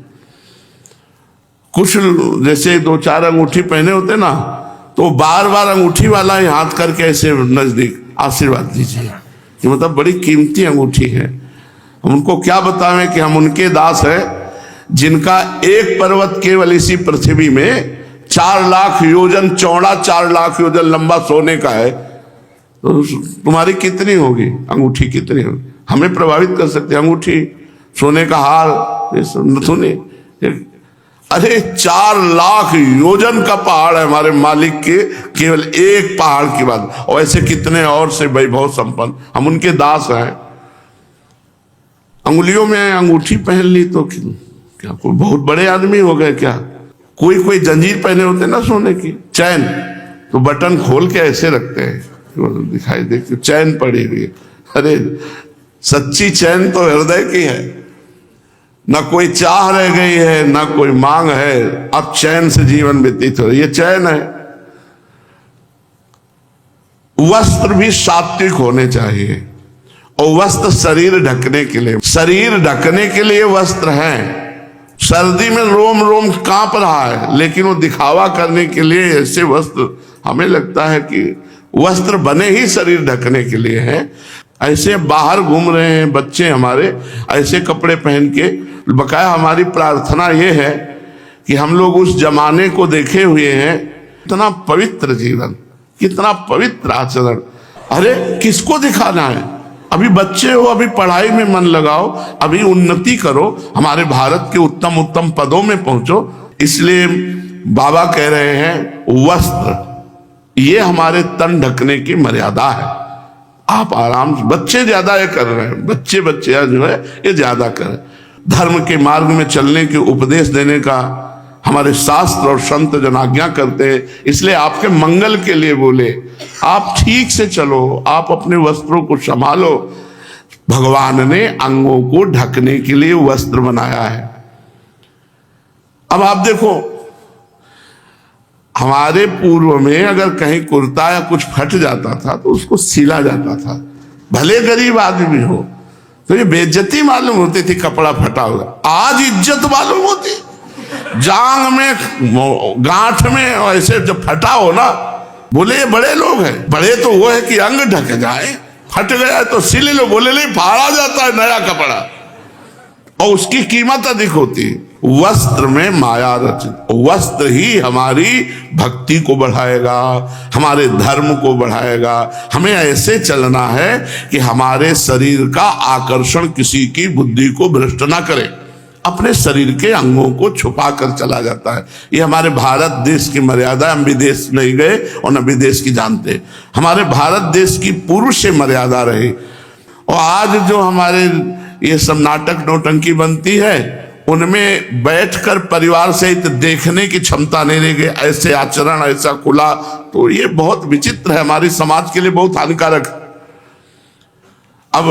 कुछ जैसे 2-4 अंगूठी पहने होते ना, तो बार बार अंगूठी वाला ही हाथ करके ऐसे नजदीक आशीर्वाद दीजिए कि मतलब बड़ी कीमती अंगूठी है। हम उनको क्या बतावें कि हम उनके दास हैं जिनका एक पर्वत केवल इसी पृथ्वी में 4 लाख योजन चौड़ा, 4 लाख योजन लंबा सोने का है। तो तुम्हारी कितनी होगी अंगूठी, कितनी होगी? हमें प्रभावित कर सकते अंगूठी, सोने का हार, नथुने। अरे 4 लाख योजन का पहाड़ है हमारे मालिक के, केवल एक पहाड़ की बात। और ऐसे कितने और से वैभव संपन्न, हम उनके दास हैं। अंगुलियों में अंगूठी पहन ली तो क्या कोई बहुत बड़े आदमी हो गए क्या? कोई जंजीर पहने होते ना सोने की, चैन, तो बटन खोल के ऐसे रखते हैं, दिखाई दे चैन पड़ी हुई है। अरे सच्ची चैन तो हृदय की है, ना कोई चाह रह गई है, ना कोई मांग है, अब चैन से जीवन व्यतीत हो, ये चैन है। वस्त्र भी सात्विक होने चाहिए, और वस्त्र शरीर ढकने के लिए, शरीर ढकने के लिए वस्त्र हैं। सर्दी में रोम रोम कांप रहा है, लेकिन वो दिखावा करने के लिए ऐसे वस्त्र, हमें लगता है कि वस्त्र बने ही शरीर ढकने के लिए हैं। ऐसे बाहर घूम रहे हैं बच्चे हमारे, ऐसे कपड़े पहन के। बकाया हमारी प्रार्थना ये है कि हम लोग उस जमाने को देखे हुए हैं, कितना पवित्र जीवन, कितना पवित्र आचरण। अरे किसको दिखाना है? अभी बच्चे हो, अभी पढ़ाई में मन लगाओ, अभी उन्नति करो, हमारे भारत के उत्तम उत्तम पदों में पहुंचो। इसलिए बाबा कह रहे हैं वस्त्र ये हमारे तन ढकने की मर्यादा है। आप आराम से, बच्चे ज्यादा ये कर रहे हैं, बच्चे जो है ये ज्यादा करें। धर्म के मार्ग में चलने के उपदेश देने का हमारे शास्त्र और संत जन आज्ञा करते हैं, इसलिए आपके मंगल के लिए बोले। आप ठीक से चलो, आप अपने वस्त्रों को संभालो। भगवान ने अंगों को ढकने के लिए वस्त्र बनाया है। अब आप देखो, हमारे पूर्व में अगर कहीं कुर्ता या कुछ फट जाता था तो उसको सिला जाता था, भले गरीब आदमी हो, तो ये बेइज्जती मालूम होती थी कपड़ा फटा हुआ। आज इज्जत मालूम होती, जांग में, गांठ में ऐसे जब फटा हो ना, बोले ये बड़े लोग हैं। बड़े तो वो है कि अंग ढक जाए, फट गया तो सिल लो, बोले नहीं फाड़ा जाता है नया कपड़ा, और उसकी कीमत अधिक होती है। वस्त्र में माया रचित, वस्त्र ही हमारी भक्ति को बढ़ाएगा, हमारे धर्म को बढ़ाएगा। हमें ऐसे चलना है कि हमारे शरीर का आकर्षण किसी की बुद्धि को भ्रष्ट ना करे, अपने शरीर के अंगों को छुपा कर चला जाता है। ये हमारे भारत देश की मर्यादा। हम विदेश नहीं गए और न विदेश की जानते, हमारे भारत देश की पूर्व से मर्यादा रही। और आज जो हमारे ये सब नाटक नौटंकी बनती है, उनमें बैठकर परिवार सहित देखने की क्षमता नहीं रह गई। ऐसे आचरण, ऐसा खुला, तो ये बहुत विचित्र है, हमारी समाज के लिए बहुत हानिकारक। अब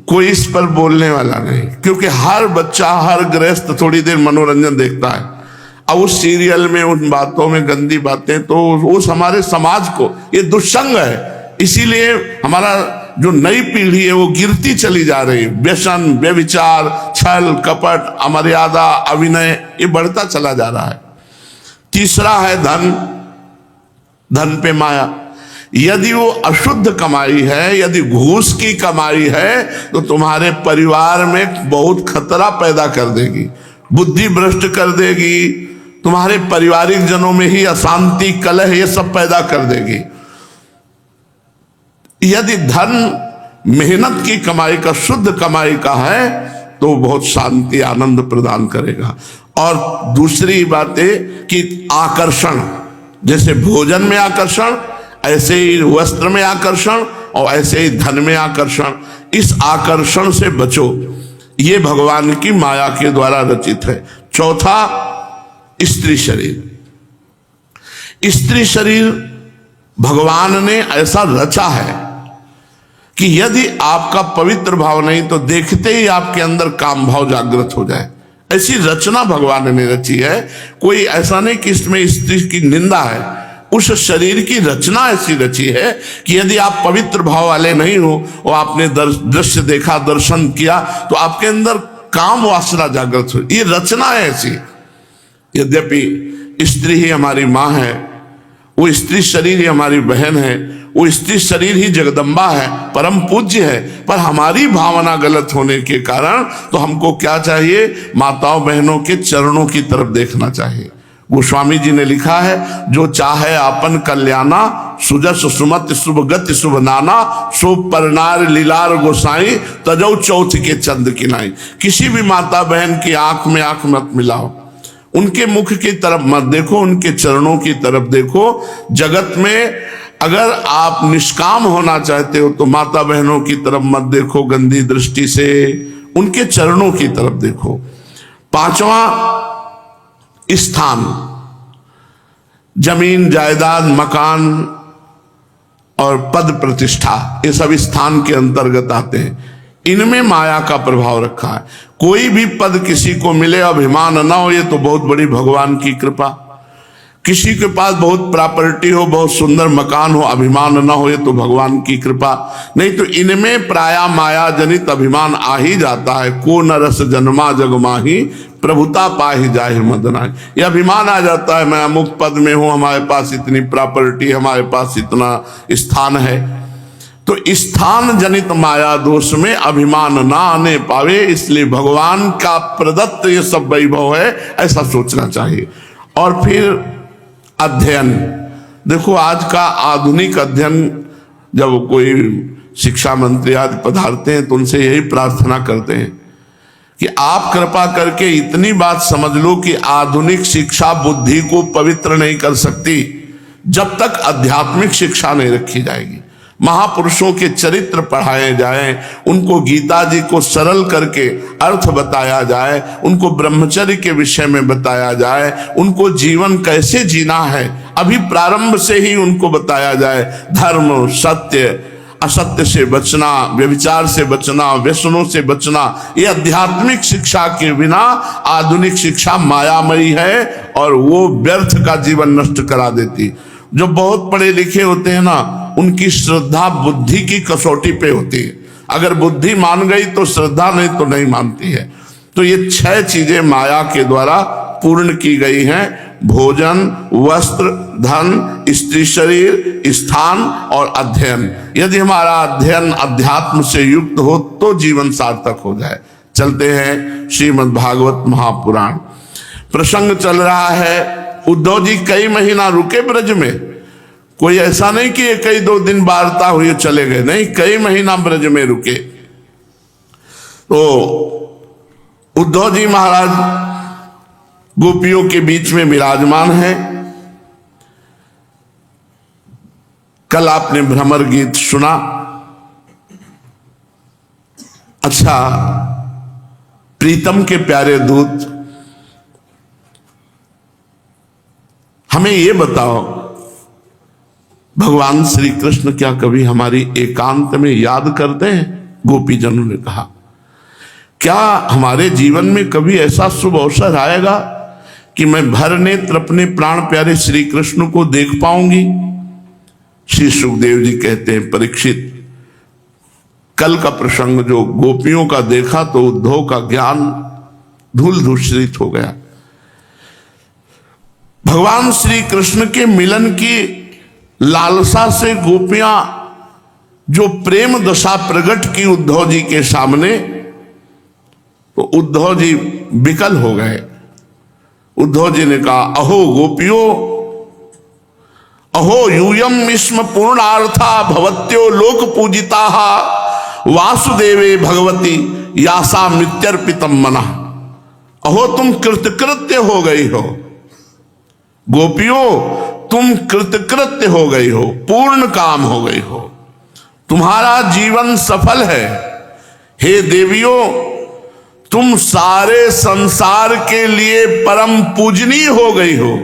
कोई इस पर बोलने वाला नहीं, क्योंकि हर बच्चा, हर गृहस्थ थोड़ी देर मनोरंजन देखता है। अब उस सीरियल में, उन बातों में गंदी बातें, तो उस हमारे समाज को ये दुष्संग है। इसीलिए हमारा जो नई पीढ़ी है वो गिरती चली जा रही। व्यसन, व्यभिचार, छल कपट, अमर्यादा, अभिनय, ये बढ़ता चला जा रहा है। तीसरा है धन, धन पे माया। यदि वो अशुद्ध कमाई है, यदि घूस की कमाई है, तो तुम्हारे परिवार में बहुत खतरा पैदा कर देगी, बुद्धि भ्रष्ट कर देगी, तुम्हारे पारिवारिक जनों में ही अशांति, कलह, ये सब पैदा कर देगी। यदि धन मेहनत की कमाई का, शुद्ध कमाई का है, तो बहुत शांति, आनंद प्रदान करेगा। और दूसरी बात है कि आकर्षण, जैसे भोजन में आकर्षण, ऐसे ही वस्त्र में आकर्षण, और ऐसे ही धन में आकर्षण। इस आकर्षण से बचो, ये भगवान की माया के द्वारा रचित है। चौथा, स्त्री शरीर। स्त्री शरीर भगवान ने ऐसा रचा है कि यदि आपका पवित्र भाव नहीं तो देखते ही आपके अंदर काम भाव जागृत हो जाए। ऐसी रचना भगवान ने रची है। कोई ऐसा नहीं कि इसमें स्त्री की निंदा है, उस शरीर की रचना ऐसी रची है कि यदि आप पवित्र भाव वाले नहीं हो और आपने दृश्य देखा, दर्शन किया, तो आपके अंदर काम वासना जागृत हो। ये रचना है ऐसी। यद्यपि स्त्री ही हमारी माँ है, वो स्त्री शरीर ही हमारी बहन है, वो स्त्री शरीर ही जगदम्बा है, परम पूज्य है, पर हमारी भावना गलत होने के कारण तो हमको क्या चाहिए, माताओं बहनों के चरणों की तरफ देखना चाहिए। गोस्वामी जी ने लिखा है, जो चाहे आपन कल्याणा, सुजस सुमत शुभ गति शुभ नाना, सो परनार लीलार गोसाई, तजौ चौथ के चंद किनाई। किसी भी माता बहन की आंख में आंख मत मिलाओ, उनके मुख की तरफ मत देखो, उनके चरणों की तरफ देखो। जगत में अगर आप निष्काम होना चाहते हो तो माता बहनों की तरफ मत देखो गंदी दृष्टि से, उनके चरणों की तरफ देखो। पांचवा स्थान, जमीन जायदाद मकान और पद प्रतिष्ठा, ये सब स्थान के अंतर्गत आते हैं। इनमें माया का प्रभाव रखा है। कोई भी पद किसी को मिले, अभिमान ना हो, ये तो बहुत बड़ी भगवान की कृपा। किसी के पास बहुत प्रॉपर्टी हो, बहुत सुंदर मकान हो, अभिमान ना हो, ये तो भगवान की कृपा। नहीं तो इनमें प्राय माया जनित अभिमान आ ही जाता है। को नरस जन्मा जग माही, प्रभुता पाही जाहि मदनाई। ये अभिमान आ जाता है, मैं अमुक पद में हूं, हमारे पास इतनी प्रॉपर्टी, हमारे पास इतना स्थान है। तो स्थान जनित माया दोष में अभिमान ना आने पावे, इसलिए भगवान का प्रदत्त ये सब वैभव है, ऐसा सोचना चाहिए। और फिर अध्ययन, देखो आज का आधुनिक अध्ययन, जब कोई शिक्षा मंत्री आदि पधारते हैं तो उनसे यही प्रार्थना करते हैं कि आप कृपा करके इतनी बात समझ लो कि आधुनिक शिक्षा बुद्धि को पवित्र नहीं कर सकती जब तक आध्यात्मिक शिक्षा नहीं रखी जाएगी। महापुरुषों के चरित्र पढ़ाए जाएं, उनको गीता जी को सरल करके अर्थ बताया जाए, उनको ब्रह्मचर्य के विषय में बताया जाए, उनको जीवन कैसे जीना है अभी प्रारंभ से ही उनको बताया जाए। धर्म, सत्य, असत्य से बचना, व्यभिचार से बचना, व्यसनों से बचना, ये आध्यात्मिक शिक्षा के बिना आधुनिक शिक्षा मायामयी है और वो व्यर्थ का जीवन नष्ट करा देती। जो बहुत पढ़े लिखे होते हैं ना, उनकी श्रद्धा बुद्धि की कसौटी पे होती है। अगर बुद्धि मान गई तो श्रद्धा, नहीं तो नहीं मानती है। तो ये 6 चीजें माया के द्वारा पूर्ण की गई हैं: भोजन, वस्त्र, धन, स्त्री शरीर, स्थान और अध्ययन। यदि हमारा अध्ययन अध्यात्म से युक्त हो तो जीवन सार्थक हो जाए। चलते हैं श्रीमद् भागवत महापुराण। प्रसंग चल रहा है, उद्धव जी कई महीना रुके ब्रज में। कोई ऐसा नहीं कि कई 2 दिन वार्ता हुई चले गए, नहीं, कई महीना ब्रज में रुके। तो उद्धव जी महाराज गोपियों के बीच में विराजमान है। कल आपने भ्रमर गीत सुना। अच्छा, प्रीतम के प्यारे दूत, हमें ये बताओ, भगवान श्री कृष्ण क्या कभी हमारी एकांत में याद करते हैं? गोपीजनों ने कहा, क्या हमारे जीवन में कभी ऐसा शुभ अवसर आएगा कि मैं भर नेत्र अपने प्राण प्यारे श्री कृष्ण को देख पाऊंगी? श्री सुखदेव जी कहते हैं, परीक्षित, कल का प्रसंग जो गोपियों का देखा तो उद्धव का ज्ञान धूल धूसरित हो गया। भगवान श्री कृष्ण के मिलन की लालसा से गोपियां जो प्रेम दशा प्रकट की उद्धव जी के सामने, तो उद्धव जी विकल हो गए। उद्धव जी ने कहा, अहो गोपियों, अहो यूयम इस्म पूर्णार्था भवत्यो लोक पूजिता वासुदेवे भगवती यासा मित्यर्पितम मना। अहो तुम कृतकृत्य हो गई हो, गोपियों तुम कृतकृत्य हो गई हो, पूर्ण काम हो गई हो, तुम्हारा जीवन सफल है। हे देवियों, तुम सारे संसार के लिए परम पूजनीय हो गई हो,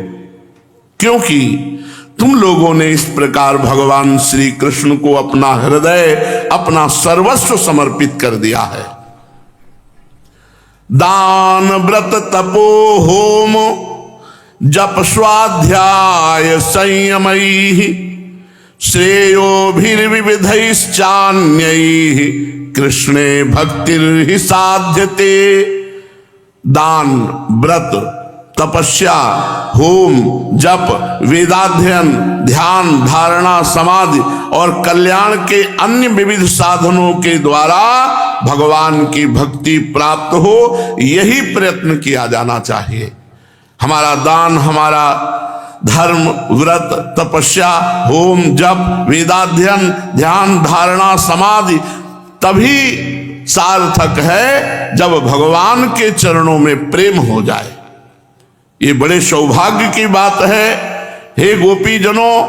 क्योंकि तुम लोगों ने इस प्रकार भगवान श्री कृष्ण को अपना हृदय, अपना सर्वस्व समर्पित कर दिया है। दान, व्रत, तपो, होम, जप, स्वाध्याय, संयमैः श्रेयोभिर्विविधैश्चान्यैः कृष्णे भक्तिर्हि साध्यते। दान, व्रत, तपस्या, होम, जप, वेदाध्ययन, ध्यान, धारणा, समाधि और कल्याण के अन्य विविध साधनों के द्वारा भगवान की भक्ति प्राप्त हो, यही प्रयत्न किया जाना चाहिए। हमारा दान, हमारा धर्म, व्रत, तपस्या, होम, जप, वेदाध्ययन, ध्यान, धारणा, समाधि तभी सार्थक है जब भगवान के चरणों में प्रेम हो जाए। ये बड़े सौभाग्य की बात है। हे गोपी जनों,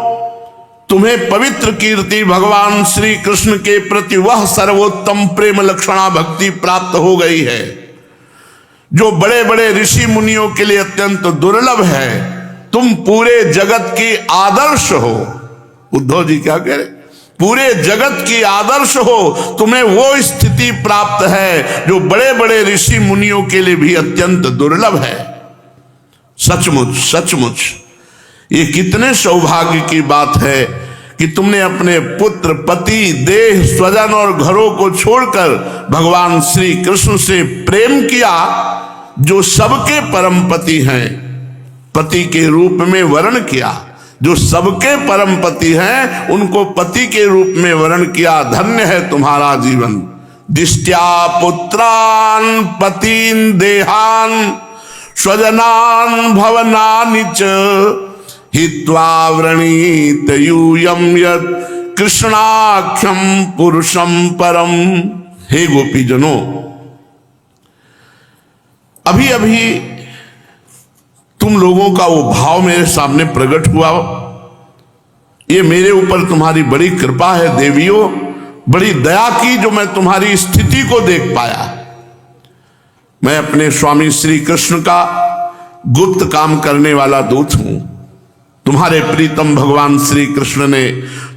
तुम्हें पवित्र कीर्ति भगवान श्री कृष्ण के प्रति वह सर्वोत्तम प्रेम लक्षणा भक्ति प्राप्त हो गई है जो बड़े बड़े ऋषि मुनियों के लिए अत्यंत दुर्लभ है। तुम पूरे जगत की आदर्श हो। उद्धव जी क्या कह रहे? पूरे जगत की आदर्श हो। तुम्हें वो स्थिति प्राप्त है जो बड़े बड़े ऋषि मुनियों के लिए भी अत्यंत दुर्लभ है। सचमुच सचमुच ये कितने सौभाग्य की बात है कि तुमने अपने पुत्र, पति, देह, स्वजन और घरों को छोड़कर भगवान श्री कृष्ण से प्रेम किया, जो सबके परम पति हैं, पति के रूप में वर्ण किया। जो सबके परम पति हैं उनको पति के रूप में वर्ण किया। धन्य है तुम्हारा जीवन। दिष्ट्या पुत्रान पतीन देहान स्वजनान भवनानि च हित्वा व्रणीत यूयम यत् कृष्णाख्यम पुरुषम परम। हे गोपीजनों, अभी अभी तुम लोगों का वो भाव मेरे सामने प्रकट हुआ। ये मेरे ऊपर तुम्हारी बड़ी कृपा है देवियों, बड़ी दया की जो मैं तुम्हारी स्थिति को देख पाया। मैं अपने स्वामी श्री कृष्ण का गुप्त काम करने वाला दूत हूं। तुम्हारे प्रीतम भगवान श्री कृष्ण ने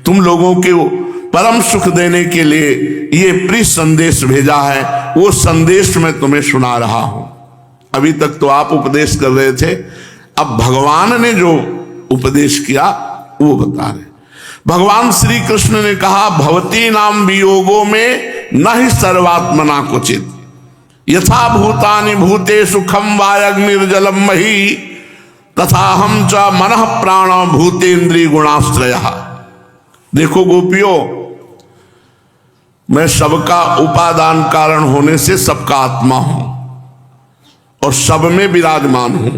तुम लोगों को परम सुख देने के लिए ये प्रिय संदेश भेजा है। वो संदेश मैं तुम्हें सुना रहा हूं। अभी तक तो आप उपदेश कर रहे थे, अब भगवान ने जो उपदेश किया वो बता रहे। भगवान श्री कृष्ण ने कहा, भवती नाम वियोगो में न ही सर्वात्मना क्वचित यथा भूतानि भूतेषु खम वायग्निर्जलम मही तथा हम च मनः प्राण भूतेन्द्रिय गुणाश्रय। देखो गोपियों, मैं सबका उपादान कारण होने से सबका आत्मा हूं और सब में विराजमान हूं।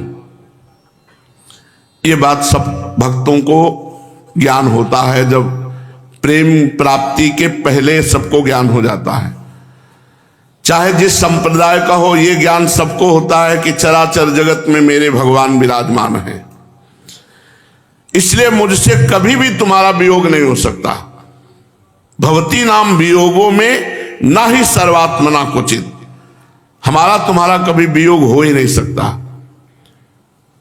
ये बात सब भक्तों को ज्ञान होता है। जब प्रेम प्राप्ति के पहले सबको ज्ञान हो जाता है। चाहे जिस संप्रदाय का हो, यह ज्ञान सबको होता है कि चराचर जगत में मेरे भगवान विराजमान हैं। इसलिए मुझसे कभी भी तुम्हारा वियोग नहीं हो सकता। भवती नाम वियोगों में ना ही सर्वात्मना क्वचित, हमारा तुम्हारा कभी वियोग हो ही नहीं सकता।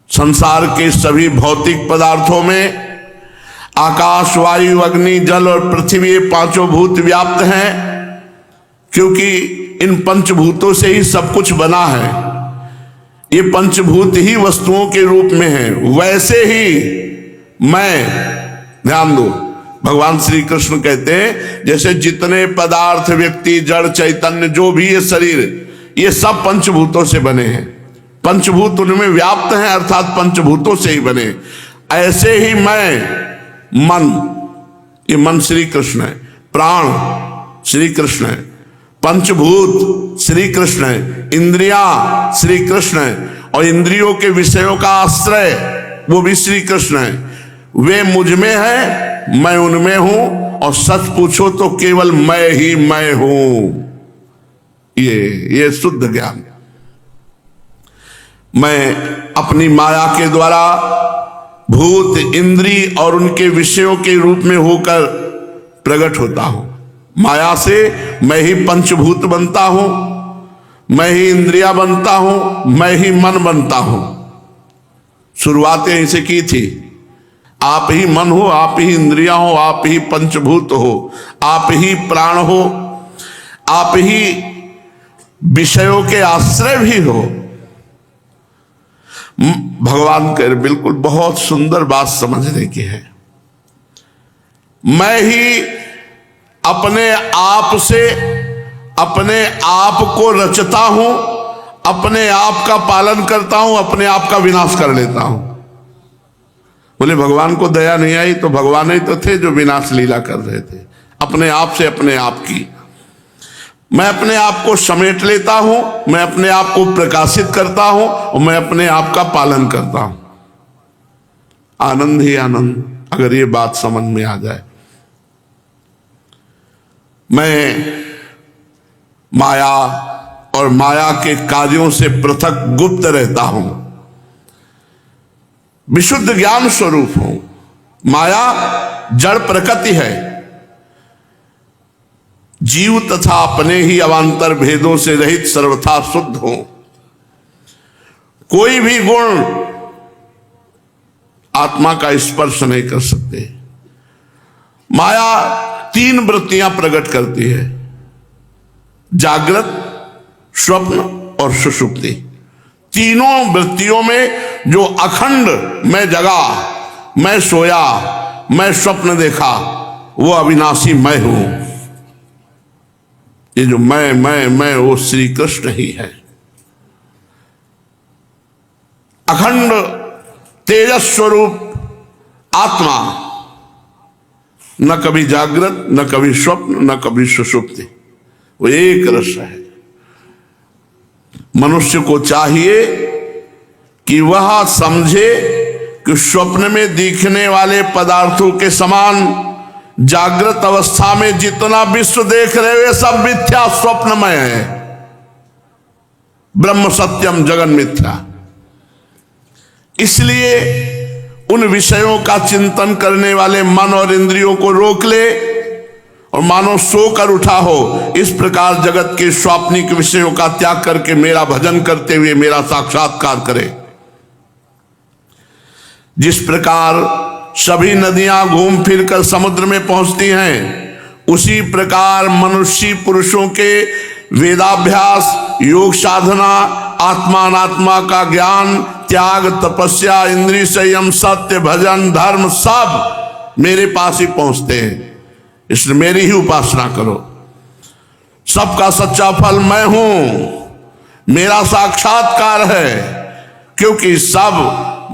संसार के सभी भौतिक पदार्थों में आकाश, वायु, अग्नि, जल और पृथ्वी, ये पांचों भूत व्याप्त हैं, क्योंकि इन पंचभूतों से ही सब कुछ बना है। ये पंचभूत ही वस्तुओं के रूप में है। वैसे ही मैं, ध्यान दो, भगवान श्री कृष्ण कहते हैं जैसे जितने पदार्थ, व्यक्ति, जड़, चैतन्य, जो भी ये शरीर, ये सब पंचभूतों से बने हैं। पंचभूत उनमें व्याप्त हैं, अर्थात पंचभूतों से ही बने। ऐसे ही मैं, मन, ये मन श्री कृष्ण है, प्राण श्री कृष्ण है, पंचभूत श्री कृष्ण है, इंद्रिया श्री कृष्ण है और इंद्रियों के विषयों का आश्रय वो भी श्री कृष्ण है। वे मुझ में है, मैं उनमें हूं और सच पूछो तो केवल मैं ही मैं हूं। ये शुद्ध ज्ञान। मैं अपनी माया के द्वारा भूत, इंद्री और उनके विषयों के रूप में होकर प्रकट होता हूं। माया से मैं ही पंचभूत बनता हूं, मैं ही इंद्रिया बनता हूं, मैं ही मन बनता हूं। शुरुआत यहीं से की थी। आप ही मन हो, आप ही इंद्रियां हो, आप ही पंचभूत हो, आप ही प्राण हो, आप ही विषयों के आश्रय भी हो। भगवान कह रहे बिल्कुल बहुत सुंदर बात समझने की है। मैं ही अपने आप से अपने आप को रचता हूं, अपने आप का पालन करता हूं, अपने आप का विनाश कर लेता हूं। बोले भगवान को दया नहीं आई तो भगवान ही तो थे जो विनाश लीला कर रहे थे, अपने आप से अपने आप की। मैं अपने आप को समेट लेता हूं, मैं अपने आप को प्रकाशित करता हूं और मैं अपने आप का पालन करता हूं। आनंद ही आनंद अगर ये बात समझ में आ जाए। मैं माया और माया के कार्यों से पृथक गुप्त रहता हूं, विशुद्ध ज्ञान स्वरूप हूं। माया जड़ प्रकृति है, जीव तथा अपने ही अवांतर भेदों से रहित सर्वथा शुद्ध हो। कोई भी गुण आत्मा का स्पर्श नहीं कर सकते। माया 3 वृत्तियां प्रकट करती है, जागृत, स्वप्न और सुषुप्ति। तीनों वृत्तियों में जो अखंड मैं जगा, मैं सोया, मैं स्वप्न देखा, वो अविनाशी मैं हूं। ये जो मैं वो श्री कृष्ण ही है। अखंड तेजस स्वरूप आत्मा, न कभी जागृत, न कभी स्वप्न, न कभी सुषुप्ति, वो एक रस है। मनुष्य को चाहिए कि वह समझे कि स्वप्न में दिखने वाले पदार्थों के समान जागृत अवस्था में जितना विश्व देख रहे वे सब मिथ्या स्वप्नमय है। ब्रह्म सत्यम जगन मिथ्या। इसलिए उन विषयों का चिंतन करने वाले मन और इंद्रियों को रोक ले और मानो सोकर उठा हो। इस प्रकार जगत के स्वाप्निक विषयों का त्याग करके मेरा भजन करते हुए मेरा साक्षात्कार करे। जिस प्रकार सभी नदियां घूम फिर कर समुद्र में पहुंचती हैं, उसी प्रकार मनुष्य पुरुषों के वेदाभ्यास, योग साधना, आत्मा अनात्मा का ज्ञान, त्याग, तपस्या, इंद्रिय संयम, सत्य, भजन, धर्म सब मेरे पास ही पहुंचते हैं। इसलिए मेरी ही उपासना करो। सबका सच्चा फल मैं हूं, मेरा साक्षात्कार है। क्योंकि सब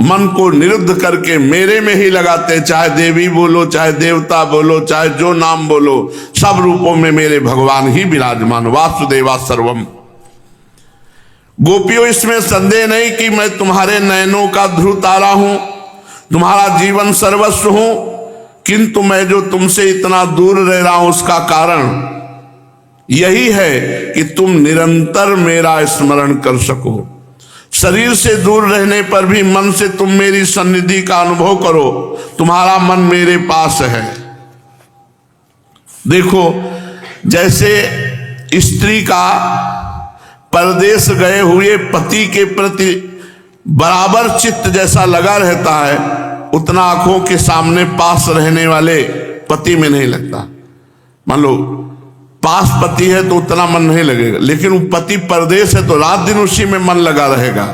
मन को निरुद्ध करके मेरे में ही लगाते, चाहे देवी बोलो, चाहे देवता बोलो, चाहे जो नाम बोलो, सब रूपों में मेरे भगवान ही विराजमान। वासुदेवा सर्वम। गोपियों, इसमें संदेह नहीं कि मैं तुम्हारे नयनों का ध्रुव तारा हूं, तुम्हारा जीवन सर्वस्व हूं, किंतु मैं जो तुमसे इतना दूर रह रहा हूं उसका कारण यही है कि तुम निरंतर मेरा स्मरण कर सको। शरीर से दूर रहने पर भी मन से तुम मेरी सन्निधि का अनुभव करो। तुम्हारा मन मेरे पास है। देखो, जैसे स्त्री का परदेश गए हुए पति के प्रति बराबर चित्त जैसा लगा रहता है, उतना आंखों के सामने पास रहने वाले पति में नहीं लगता। मान लो पास पति है तो उतना मन नहीं लगेगा, लेकिन वो पति परदेश है तो रात दिन उसी में मन लगा रहेगा।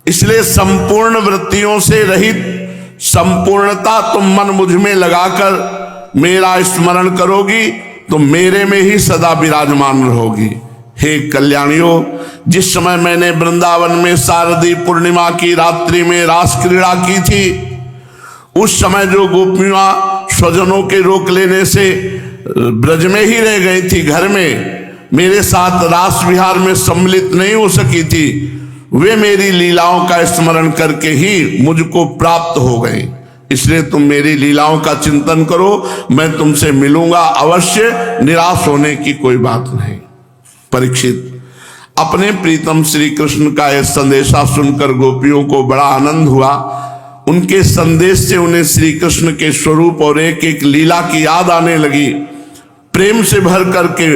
इसलिए संपूर्ण वृत्तियों से रहित संपूर्णता तुम मन मुझ में लगाकर मेरा स्मरण करोगी तो मेरे में ही सदा विराजमान रहोगी। हे कल्याणियों, जिस समय मैंने वृंदावन में शारदी पूर्णिमा की रात्रि में रास क्रीड़ा की थी, उस समय जो गोपियां स्वजनों के रोक लेने से ब्रज में ही रह गई थी, घर में मेरे साथ रास विहार में सम्मिलित नहीं हो सकी थी, वे मेरी लीलाओं का स्मरण करके ही मुझको प्राप्त हो गई। इसलिए तुम मेरी लीलाओं का चिंतन करो, मैं तुमसे मिलूंगा अवश्य, निराश होने की कोई बात नहीं। परीक्षित, अपने प्रीतम श्री कृष्ण का यह संदेशा सुनकर गोपियों को बड़ा आनंद हुआ। उनके संदेश से उन्हें श्री कृष्ण के स्वरूप और एक एक लीला की याद आने लगी। प्रेम से भर करके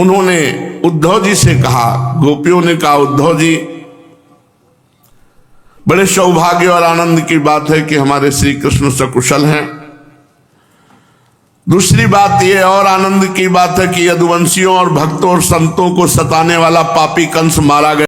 उन्होंने उद्धव जी से कहा, गोपियों ने कहा, उद्धव जी बड़े सौभाग्य और आनंद की बात है कि हमारे श्री कृष्ण सकुशल हैं। दूसरी बात यह और आनंद की बात है कि यदुवंशियों और भक्तों और संतों को सताने वाला पापी कंस मारा गया।